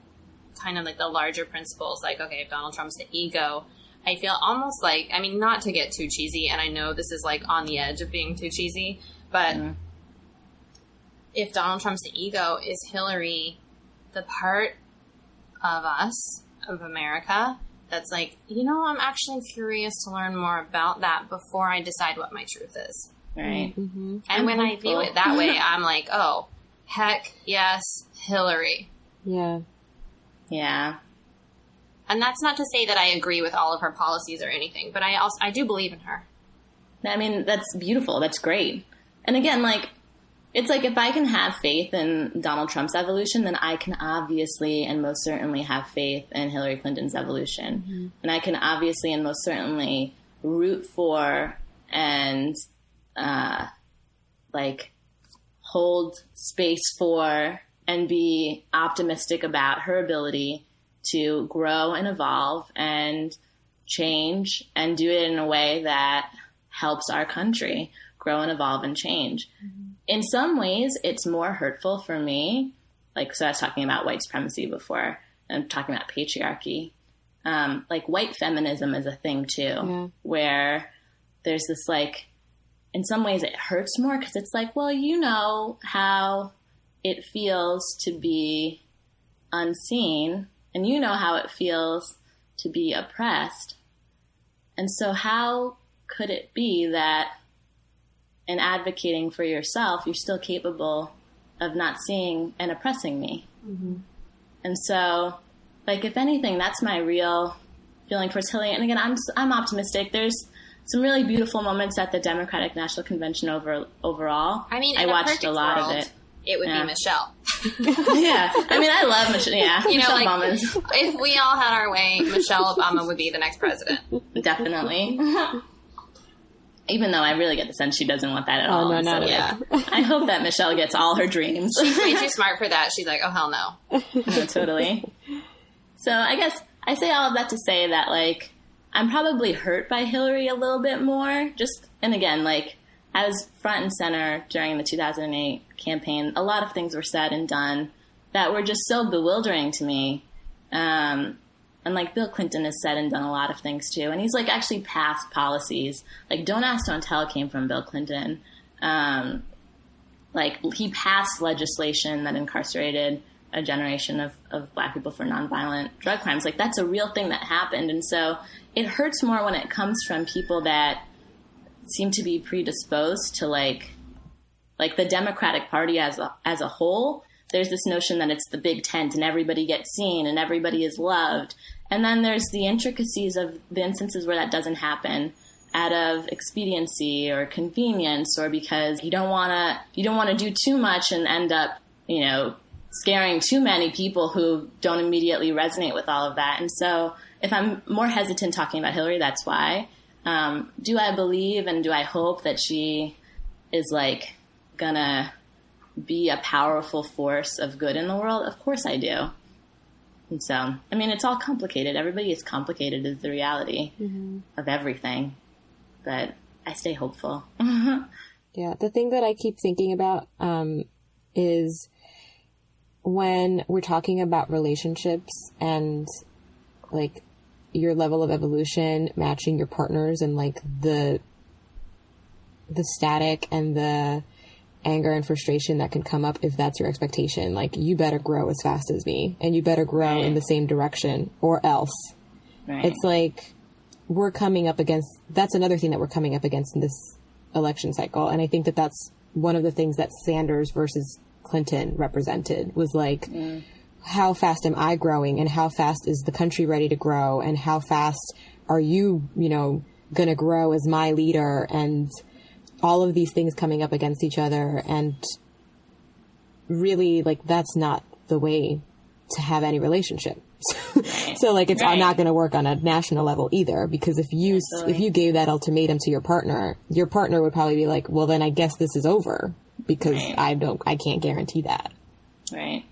kind of like the larger principles, like, okay, if Donald Trump's the ego, I feel almost like, I mean, not to get too cheesy, and I know this is like on the edge of being too cheesy, but if Donald Trump's the ego, is Hillary the part of us, of America, that's like, I'm actually curious to learn more about that before I decide what my truth is. Right. Mm-hmm. And when I view it that way, I'm like, oh, heck yes, Hillary. Yeah. Yeah. And that's not to say that I agree with all of her policies or anything, but I do believe in her. I mean, that's beautiful. That's great. And again, like, it's like if I can have faith in Donald Trump's evolution, then I can obviously and most certainly have faith in Hillary Clinton's evolution. Mm-hmm. And I can obviously and most certainly root for and hold space for and be optimistic about her ability to grow and evolve and change and do it in a way that helps our country grow and evolve and change. Mm-hmm. In some ways, it's more hurtful for me. So I was talking about white supremacy before, and talking about patriarchy. White feminism is a thing too, where there's this in some ways it hurts more because it's like, well, how it feels to be unseen, and how it feels to be oppressed. And so how could it be that in advocating for yourself, you're still capable of not seeing and oppressing me? Mm-hmm. And so, if anything, that's my real feeling towards Hillary. And again, I'm optimistic. There's some really beautiful moments at the Democratic National Convention overall. I mean, I watched a lot of it. It would be Michelle. Yeah. I mean, I love Michelle. Yeah. Michelle Obama's. If we all had our way, Michelle Obama would be the next president. Definitely. Even though I really get the sense she doesn't want that at all. Oh, no, no. Yeah. I hope that Michelle gets all her dreams. She's way too smart for that. She's like, oh, hell no. No, totally. So I guess I say all of that to say that, I'm probably hurt by Hillary a little bit more. And again, I was front and center during the 2008 campaign. A lot of things were said and done that were just so bewildering to me. And Bill Clinton has said and done a lot of things too. And he's actually passed policies. Don't Ask, Don't Tell came from Bill Clinton. He passed legislation that incarcerated a generation of Black people for nonviolent drug crimes. That's a real thing that happened. And so it hurts more when it comes from people that seem to be predisposed to the Democratic Party as a whole. There's this notion that it's the big tent and everybody gets seen and everybody is loved. And then there's the intricacies of the instances where that doesn't happen out of expediency or convenience, or because you don't want to do too much and end up, scaring too many people who don't immediately resonate with all of that. And so if I'm more hesitant talking about Hillary, that's why. Do I believe and do I hope that she is gonna be a powerful force of good in the world? Of course I do. And so, I mean, it's all complicated. Everybody is complicated is the reality of everything. But I stay hopeful. Yeah. The thing that I keep thinking about is when we're talking about relationships and your level of evolution matching your partners and the static and the anger and frustration that can come up if that's your expectation. You better grow as fast as me and you better grow in the same direction or else. Right. It's we're coming up against, that's another thing that we're coming up against in this election cycle. And I think that that's one of the things that Sanders versus Clinton represented was how fast am I growing and how fast is the country ready to grow and how fast are you, going to grow as my leader, and all of these things coming up against each other. And really that's not the way to have any relationship. So it's not going to work on a national level either, because if you gave that ultimatum to your partner would probably be well, then I guess this is over because I can't guarantee that. Right.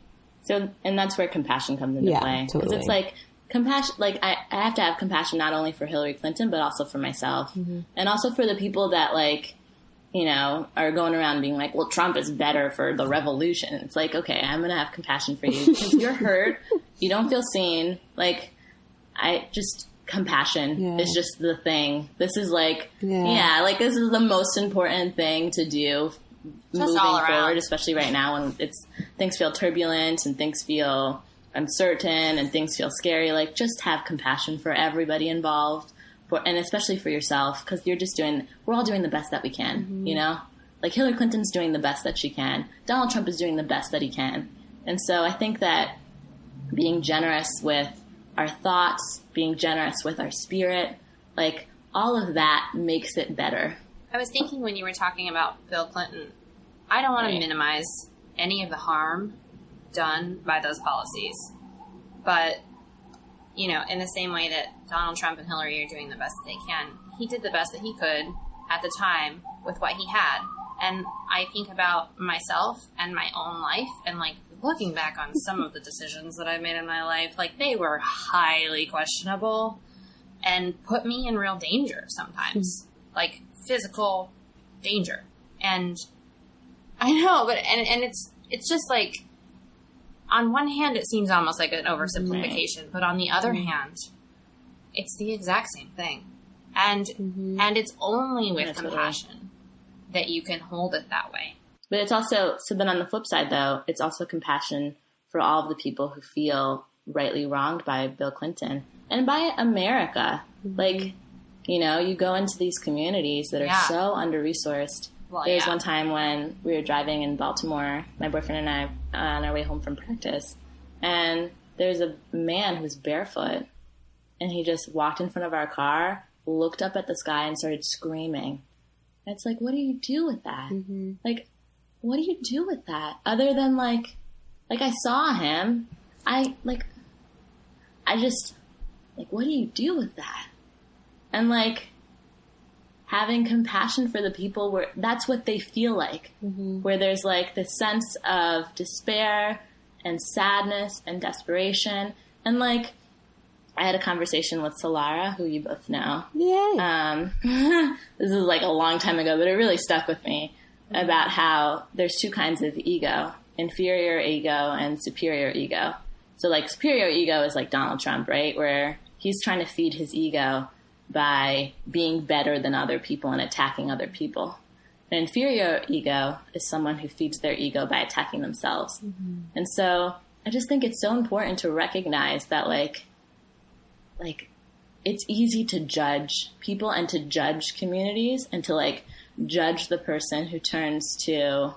So, and that's where compassion comes into play. Because it's like, compassion, like, I have to have compassion not only for Hillary Clinton, but also for myself. And also for the people that, like, you know, are going around being like, well, Trump is better for the revolution. It's like, okay, I'm going to have compassion for you because you're hurt. You don't feel seen. Like, compassion is just the thing. This is like, like, this is the most important thing to do moving forward, especially right now when things feel turbulent and things feel uncertain and things feel scary. Like, just have compassion for everybody involved. And especially for yourself, because we're all doing the best that we can, you know? Like, Hillary Clinton's doing the best that she can. Donald Trump is doing the best that he can. And so I think that being generous with our thoughts, being generous with our spirit, like, all of that makes it better. I was thinking when you were talking about Bill Clinton, I don't want to minimize any of the harm done by those policies. But, you know, in the same way that Donald Trump and Hillary are doing the best that they can, he did the best that he could at the time with what he had. And I think about myself and my own life, and, like, looking back on some of the decisions that I've made in my life, like, they were highly questionable and put me in real danger sometimes, like physical danger. And I know, but and it's just like, on one hand, it seems almost like an oversimplification, but on the other hand, it's the exact same thing. And and it's only with compassion that you can hold it that way. But it's also, so then on the flip side, though, it's also compassion for all of the people who feel rightly wronged by Bill Clinton and by America. Like, you know, you go into these communities that are so under-resourced. Well, there was one time when we were driving in Baltimore, my boyfriend and I, on our way home from practice, and there's a man who's barefoot, and he just walked in front of our car, looked up at the sky, and started screaming. And it's like, what do you do with that? Like, what do you do with that? Other than, like I saw him, what do you do with that? And, like, having compassion for the people where that's what they feel like, where there's, like, this sense of despair and sadness and desperation. And, like, I had a conversation with Sara, who you both know. Yeah. This is, like, a long time ago, but it really stuck with me, about how there's two kinds of ego: inferior ego and superior ego. So, like, superior ego is like Donald Trump, right? Where he's trying to feed his ego by being better than other people and attacking other people. An inferior ego is someone who feeds their ego by attacking themselves. And so I just think it's so important to recognize that, like it's easy to judge people and to judge communities and to, like, judge the person who turns to,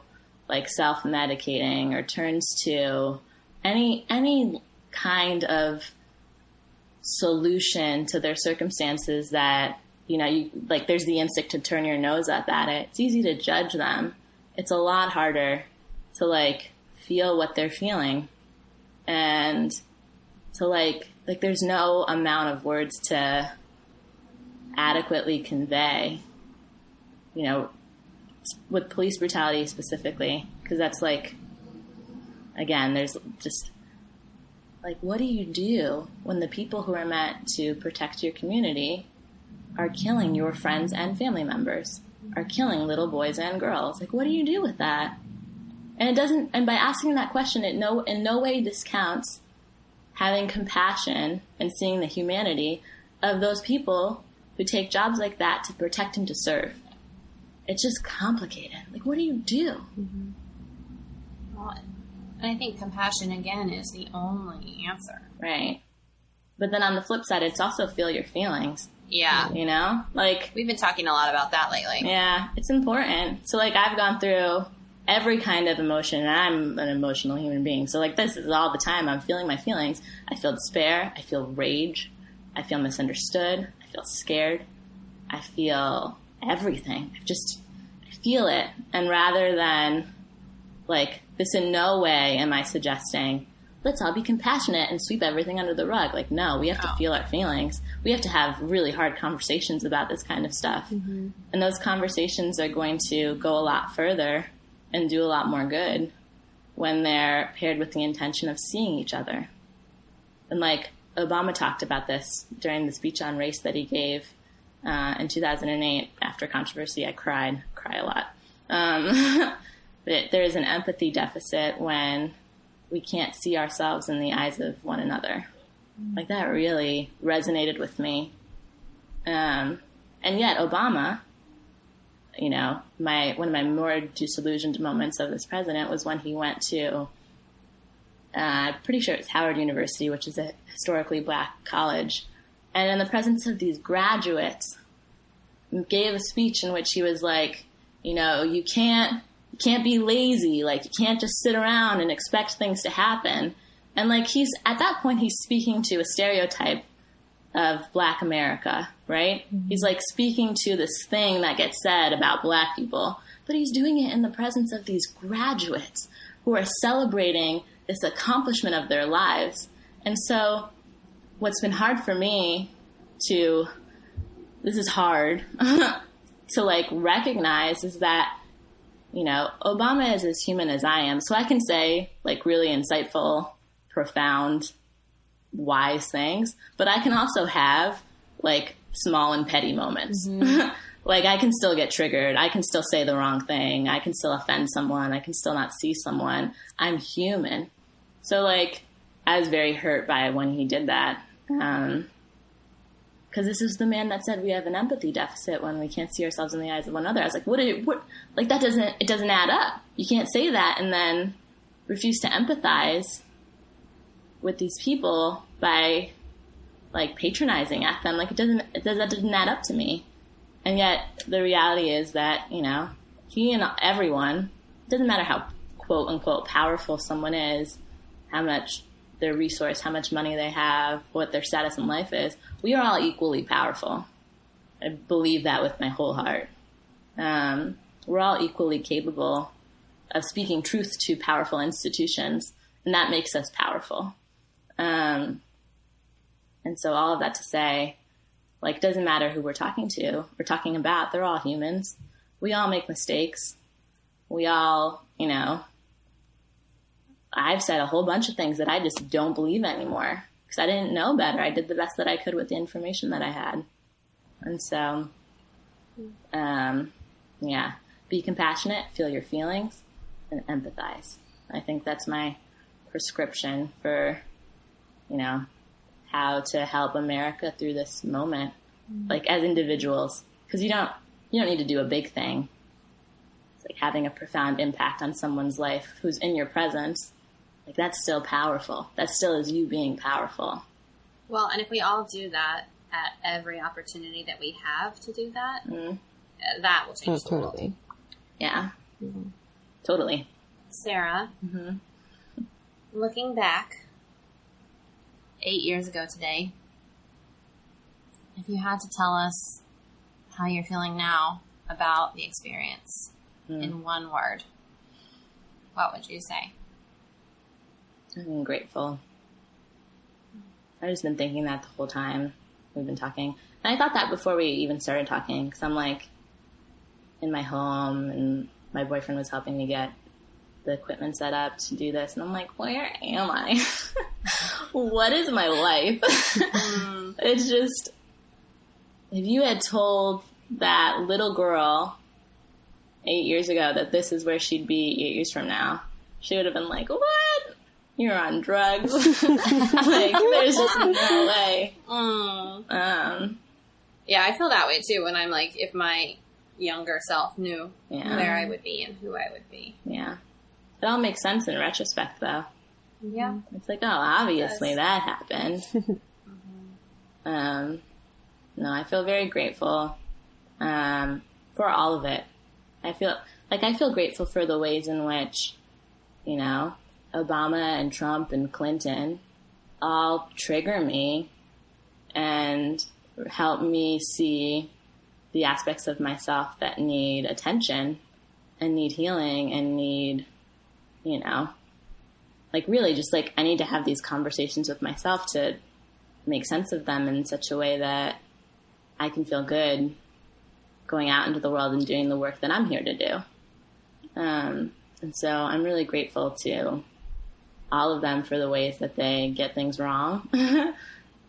like, self-medicating or turns to any kind of solution to their circumstances that, you know, you, like, there's the instinct to turn your nose up at it. It's easy to judge them. It's a lot harder to, like, feel what they're feeling and to, like there's no amount of words to adequately convey, you know, with police brutality specifically, because that's, like, again, there's just, like, what do you do when the people who are meant to protect your community are killing your friends and family members, are killing little boys and girls? Like, what do you do with that? And it doesn't, and by asking that question, it in no way discounts having compassion and seeing the humanity of those people who take jobs like that to protect and to serve. It's just complicated. Like, what do you do? Well, and I think compassion, again, is the only answer. Right. But then on the flip side, it's also feel your feelings. Yeah. You know? Like, we've been talking a lot about that lately. Yeah, it's important. So, like, I've gone through every kind of emotion, and I'm an emotional human being. So, like, this is all the time. I'm feeling my feelings. I feel despair. I feel rage. I feel misunderstood. I feel scared. I feel everything. I feel it. And rather than, like, this in no way am I suggesting, let's all be compassionate and sweep everything under the rug. Like, no, we have to feel our feelings. We have to have really hard conversations about this kind of stuff. And those conversations are going to go a lot further and do a lot more good when they're paired with the intention of seeing each other. And like Obama talked about this during the speech on race that he gave in 2008 after controversy. I cry a lot. But there is an empathy deficit when we can't see ourselves in the eyes of one another. Like that really resonated with me. And yet Obama, you know, one of my more disillusioned moments of this president was when he went to, I'm pretty sure it's Howard University, which is a historically black college. And in the presence of these graduates, gave a speech in which he was like, you know, you can't be lazy. Like, you can't just sit around and expect things to happen. And like, at that point, he's speaking to a stereotype of Black America, right? Mm-hmm. He's like speaking to this thing that gets said about Black people, but he's doing it in the presence of these graduates who are celebrating this accomplishment of their lives. And so what's been hard for me this is hard to like recognize is that, you know, Obama is as human as I am. So I can say like really insightful, profound, wise things, but I can also have like small and petty moments. Mm-hmm. Like I can still get triggered. I can still say the wrong thing. I can still offend someone. I can still not see someone. I'm human. So like I was very hurt by when he did that. Because this is the man that said we have an empathy deficit when we can't see ourselves in the eyes of one another. I was like, what, like that it doesn't add up. You can't say that and then refuse to empathize with these people by like patronizing at them. Like that didn't add up to me. And yet the reality is that, you know, he and everyone, it doesn't matter how quote unquote powerful someone is, how much their resource, how much money they have, what their status in life is, we are all equally powerful. I believe that with my whole heart. We're all equally capable of speaking truth to powerful institutions, and that makes us powerful. And so all of that to say, like, doesn't matter who we're talking to or talking about, they're all humans. We all make mistakes. We all, you know, I've said a whole bunch of things that I just don't believe anymore because I didn't know better. I did the best that I could with the information that I had. And so, yeah, be compassionate, feel your feelings, and empathize. I think that's my prescription for, you know, how to help America through this moment, like as individuals, because you don't need to do a big thing. It's like having a profound impact on someone's life who's in your presence. Like that's still powerful. That still is you being powerful. Well, and if we all do that at every opportunity that we have to do that, that will change the world. Totally. Yeah. Mm-hmm. Totally. Sarah, looking back 8 years ago today, if you had to tell us how you're feeling now about the experience in one word, what would you say? I'm grateful. I've just been thinking that the whole time we've been talking. And I thought that before we even started talking, because I'm like in my home and my boyfriend was helping me get the equipment set up to do this. And I'm like, where am I? What is my life? It's just, if you had told that little girl 8 years ago that this is where she'd be 8 years from now, she would have been like, what? You're on drugs. Like, there's just no way. Yeah, I feel that way too when I'm like, if my younger self knew where I would be and who I would be. Yeah. It all makes sense in retrospect, though. Yeah. It's like, oh, obviously that happened. No, I feel very grateful for all of it. I feel grateful for the ways in which, you know, Obama and Trump and Clinton all trigger me and help me see the aspects of myself that need attention and need healing and need, you know, like really just like I need to have these conversations with myself to make sense of them in such a way that I can feel good going out into the world and doing the work that I'm here to do. And so I'm really grateful to all of them for the ways that they get things wrong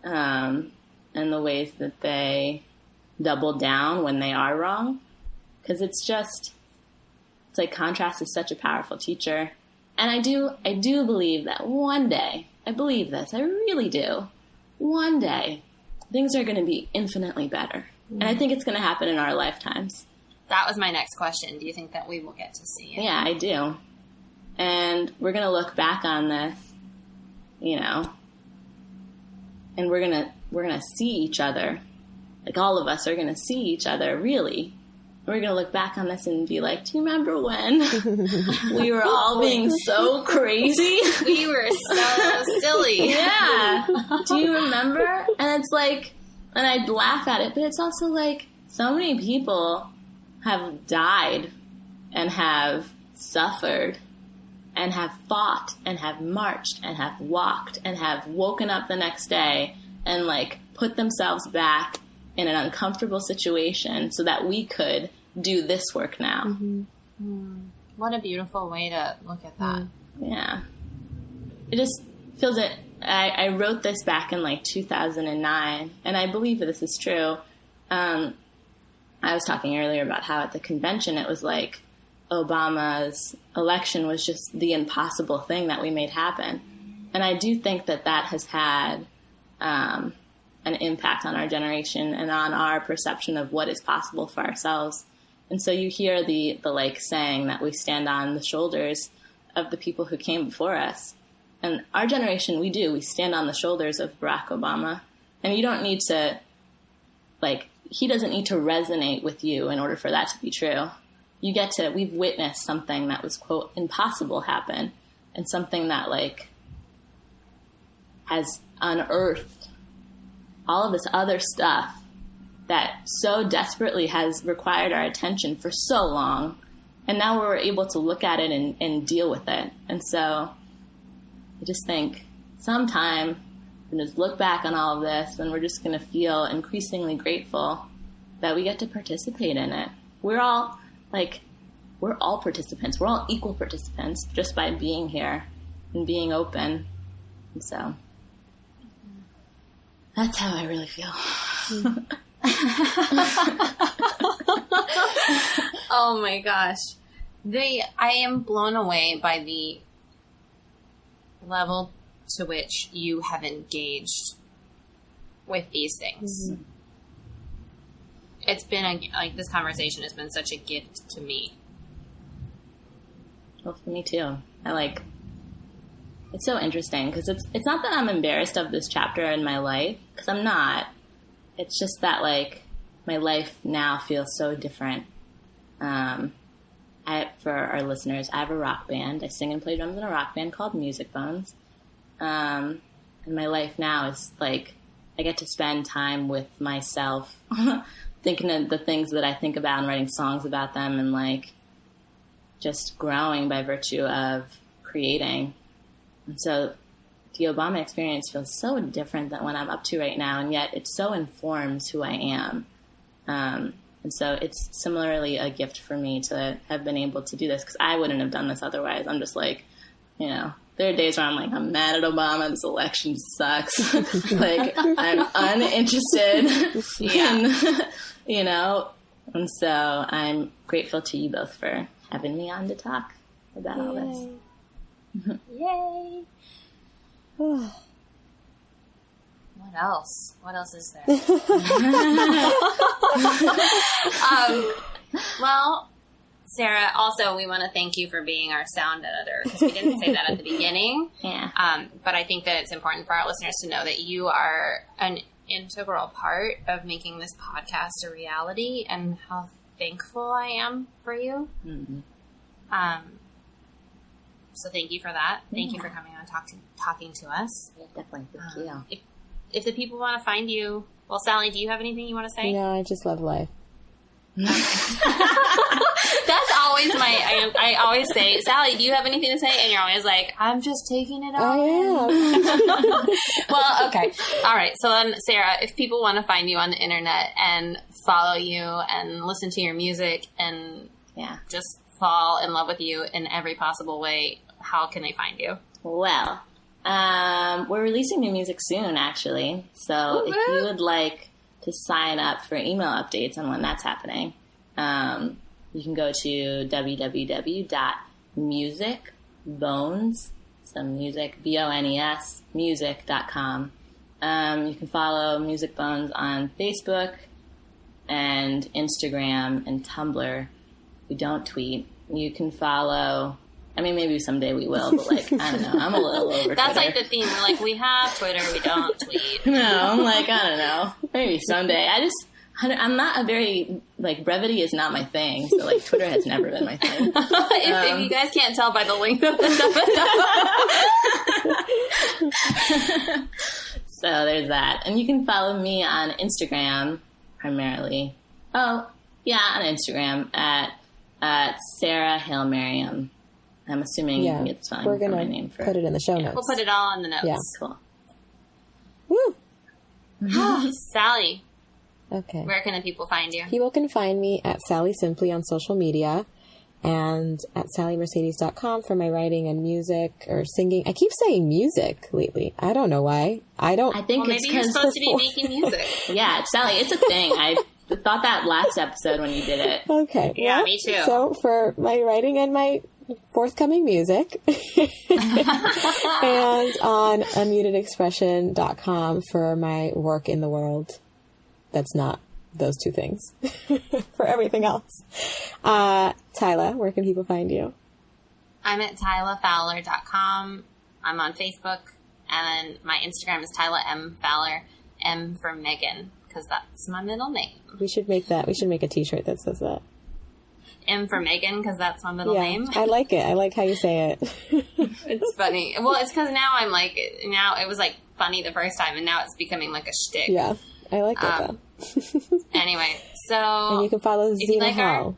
and the ways that they double down when they are wrong. Because it's like contrast is such a powerful teacher. And I do believe that one day, I believe this, I really do, one day things are going to be infinitely better. And I think it's going to happen in our lifetimes. That was my next question. Do you think that we will get to see it? Yeah, I do. And we're going to look back on this, and we're going to see each other. Like, all of us are going to see each other, really. And we're going to look back on this and be like, do you remember when we were all being so crazy? We were so silly. Yeah. Do you remember? And it's like, and I'd laugh at it, but it's also like, so many people have died and have suffered and have fought and have marched and have walked and have woken up the next day and like put themselves back in an uncomfortable situation so that we could do this work now. Mm-hmm. What a beautiful way to look at that. Yeah. It just feels it. I wrote this back in like 2009, and I believe that this is true. I was talking earlier about how at the convention it was like Obama's election was just the impossible thing that we made happen. And I do think that that has had an impact on our generation and on our perception of what is possible for ourselves. And so you hear the like saying that we stand on the shoulders of the people who came before us. And our generation, we stand on the shoulders of Barack Obama. And you don't need to, like, he doesn't need to resonate with you in order for that to be true. We've witnessed something that was, quote, impossible happen, and something that, like, has unearthed all of this other stuff that so desperately has required our attention for so long. And now we're able to look at it and deal with it. And so I just think sometime we just look back on all of this and we're just going to feel increasingly grateful that we get to participate in it. We're all participants. We're all equal participants just by being here and being open. And so that's how I really feel. Oh my gosh. I am blown away by the level to which you have engaged with these things. Mm-hmm. It's been this conversation has been such a gift to me. Well, for me too. It's so interesting because it's not that I'm embarrassed of this chapter in my life, because I'm not. It's just that my life now feels so different. For our listeners, I have a rock band. I sing and play drums in a rock band called Music Bones. And my life now is I get to spend time with myself, thinking of the things that I think about and writing songs about them, and just growing by virtue of creating. And so the Obama experience feels so different than what I'm up to right now, and yet it so informs who I am. And so it's similarly a gift for me to have been able to do this, because I wouldn't have done this otherwise. I'm just there are days where I'm mad at Obama. This election sucks. I'm uninterested in, and so I'm grateful to you both for having me on to talk about all this. Yay. What else is there? Well, Sara, also we want to thank you for being our sound editor, because we didn't say that at the beginning. Yeah. But I think that it's important for our listeners to know that you are an integral part of making this podcast a reality, and how thankful I am for you. Mm-hmm. So thank you for that. Thank you for coming on and talking to us. Yeah, definitely. Thank you. If the people want to find you, well, Sally, do you have anything you want to say? No, I just love life. That's always I always say, Sally, do you have anything to say? And you're always like, I'm just taking it all in. Well, okay. All right. So then, Sara, if people want to find you on the internet and follow you and listen to your music and just fall in love with you in every possible way, how can they find you? Well, we're releasing new music soon, actually. So if you would like to sign up for email updates on when that's happening, you can go to www.musicbones, so music, B-O-N-E-S, music.com. You can follow Music Bones on Facebook and Instagram and Tumblr. We don't tweet. You can follow... I mean, maybe someday we will, but, like, I don't know. I'm a little over That's Twitter. like the theme. We're like, we have Twitter, we don't tweet. No, I'm like, I don't know. Maybe someday. I'm not a very, like, brevity is not my thing. So, like, Twitter has never been my thing. If you guys can't tell by the length of this episode. So there's that. And you can follow me on Instagram, primarily. Oh, yeah, on Instagram at Sara Hail Miriam. I'm assuming you can get the spelling we're gonna for my name. Put it in the show notes. We'll put it all in the notes. Yeah. Cool. Woo! Sally, Okay. where can the people find you? People can find me at Sally Simply on social media and at SallyMercedes.com for my writing and music or singing. I keep saying music lately. I don't know why. I think Well, it's maybe you're because... supposed to be making music. Yeah, Sally, it's a thing. I thought that last episode when you did it. Okay. Yeah, me too. So for my writing and my forthcoming music and on unmutedexpression.com for my work in the world. That's not those two things. For everything else. Tyla, where can people find you? I'm at tylafowler.com. I'm on Facebook. And then my Instagram is Tyla M. Fowler, M for Megan, because that's my middle name. We should make that. We should make a t-shirt that says that. M for Megan, because that's my middle name. I like it. I like how you say it. It's funny. Well, it's because now I'm like, now it was like funny the first time, and now it's becoming like a shtick. Yeah, I like it though. Anyway, so. And you can follow Zena like Hall.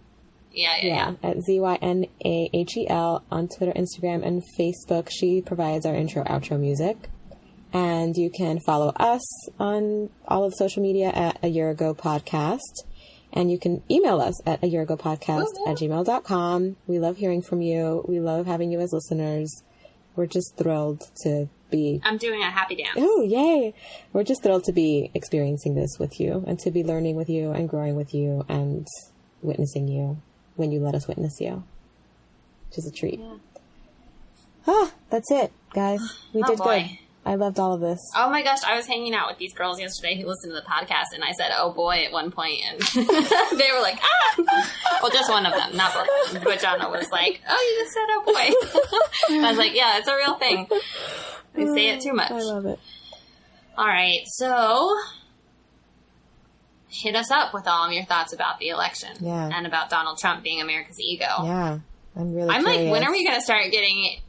Yeah. At ZYNAHEL on Twitter, Instagram, and Facebook. She provides our intro, outro music. And you can follow us on all of social media at A Year Ago Podcast. And you can email us at ayearagopodcast@gmail.com. We love hearing from you. We love having you as listeners. We're just thrilled to be... I'm doing a happy dance. Oh, yay! We're just thrilled to be experiencing this with you and to be learning with you and growing with you and witnessing you when you let us witness you. Which is a treat. Yeah. That's it, guys. We did good. I loved all of this. Oh my gosh, I was hanging out with these girls yesterday who listened to the podcast, and I said, oh boy, at one point, and they were like, ah! Well, just one of them, not both of them. But Jonna was like, oh, you just said oh boy. I was like, yeah, it's a real thing. They say it too much. I love it. All right, so hit us up with all of your thoughts about the election. Yeah. And about Donald Trump being America's ego. Yeah, I'm really I'm curious. like, when are we going to start getting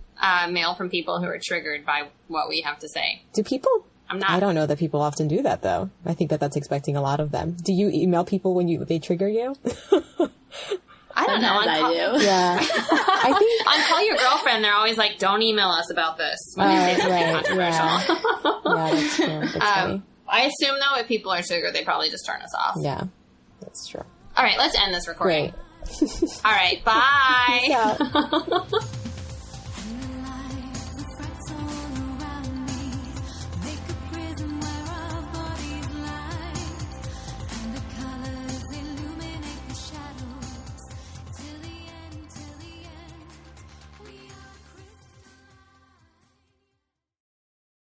mail from people who are triggered by what we have to say? Do people? I'm not. I don't know that people often do that, though. I think that that's expecting a lot of them. Do you email people when they trigger you? I don't know. I do. Yeah. I think On Call Your Girlfriend, they're always like, don't email us about this when they say something controversial. Yeah, that's true. That's funny. I assume, though, if people are triggered, they probably just turn us off. Yeah, that's true. All right, let's end this recording. Great. All right, bye. Peace out.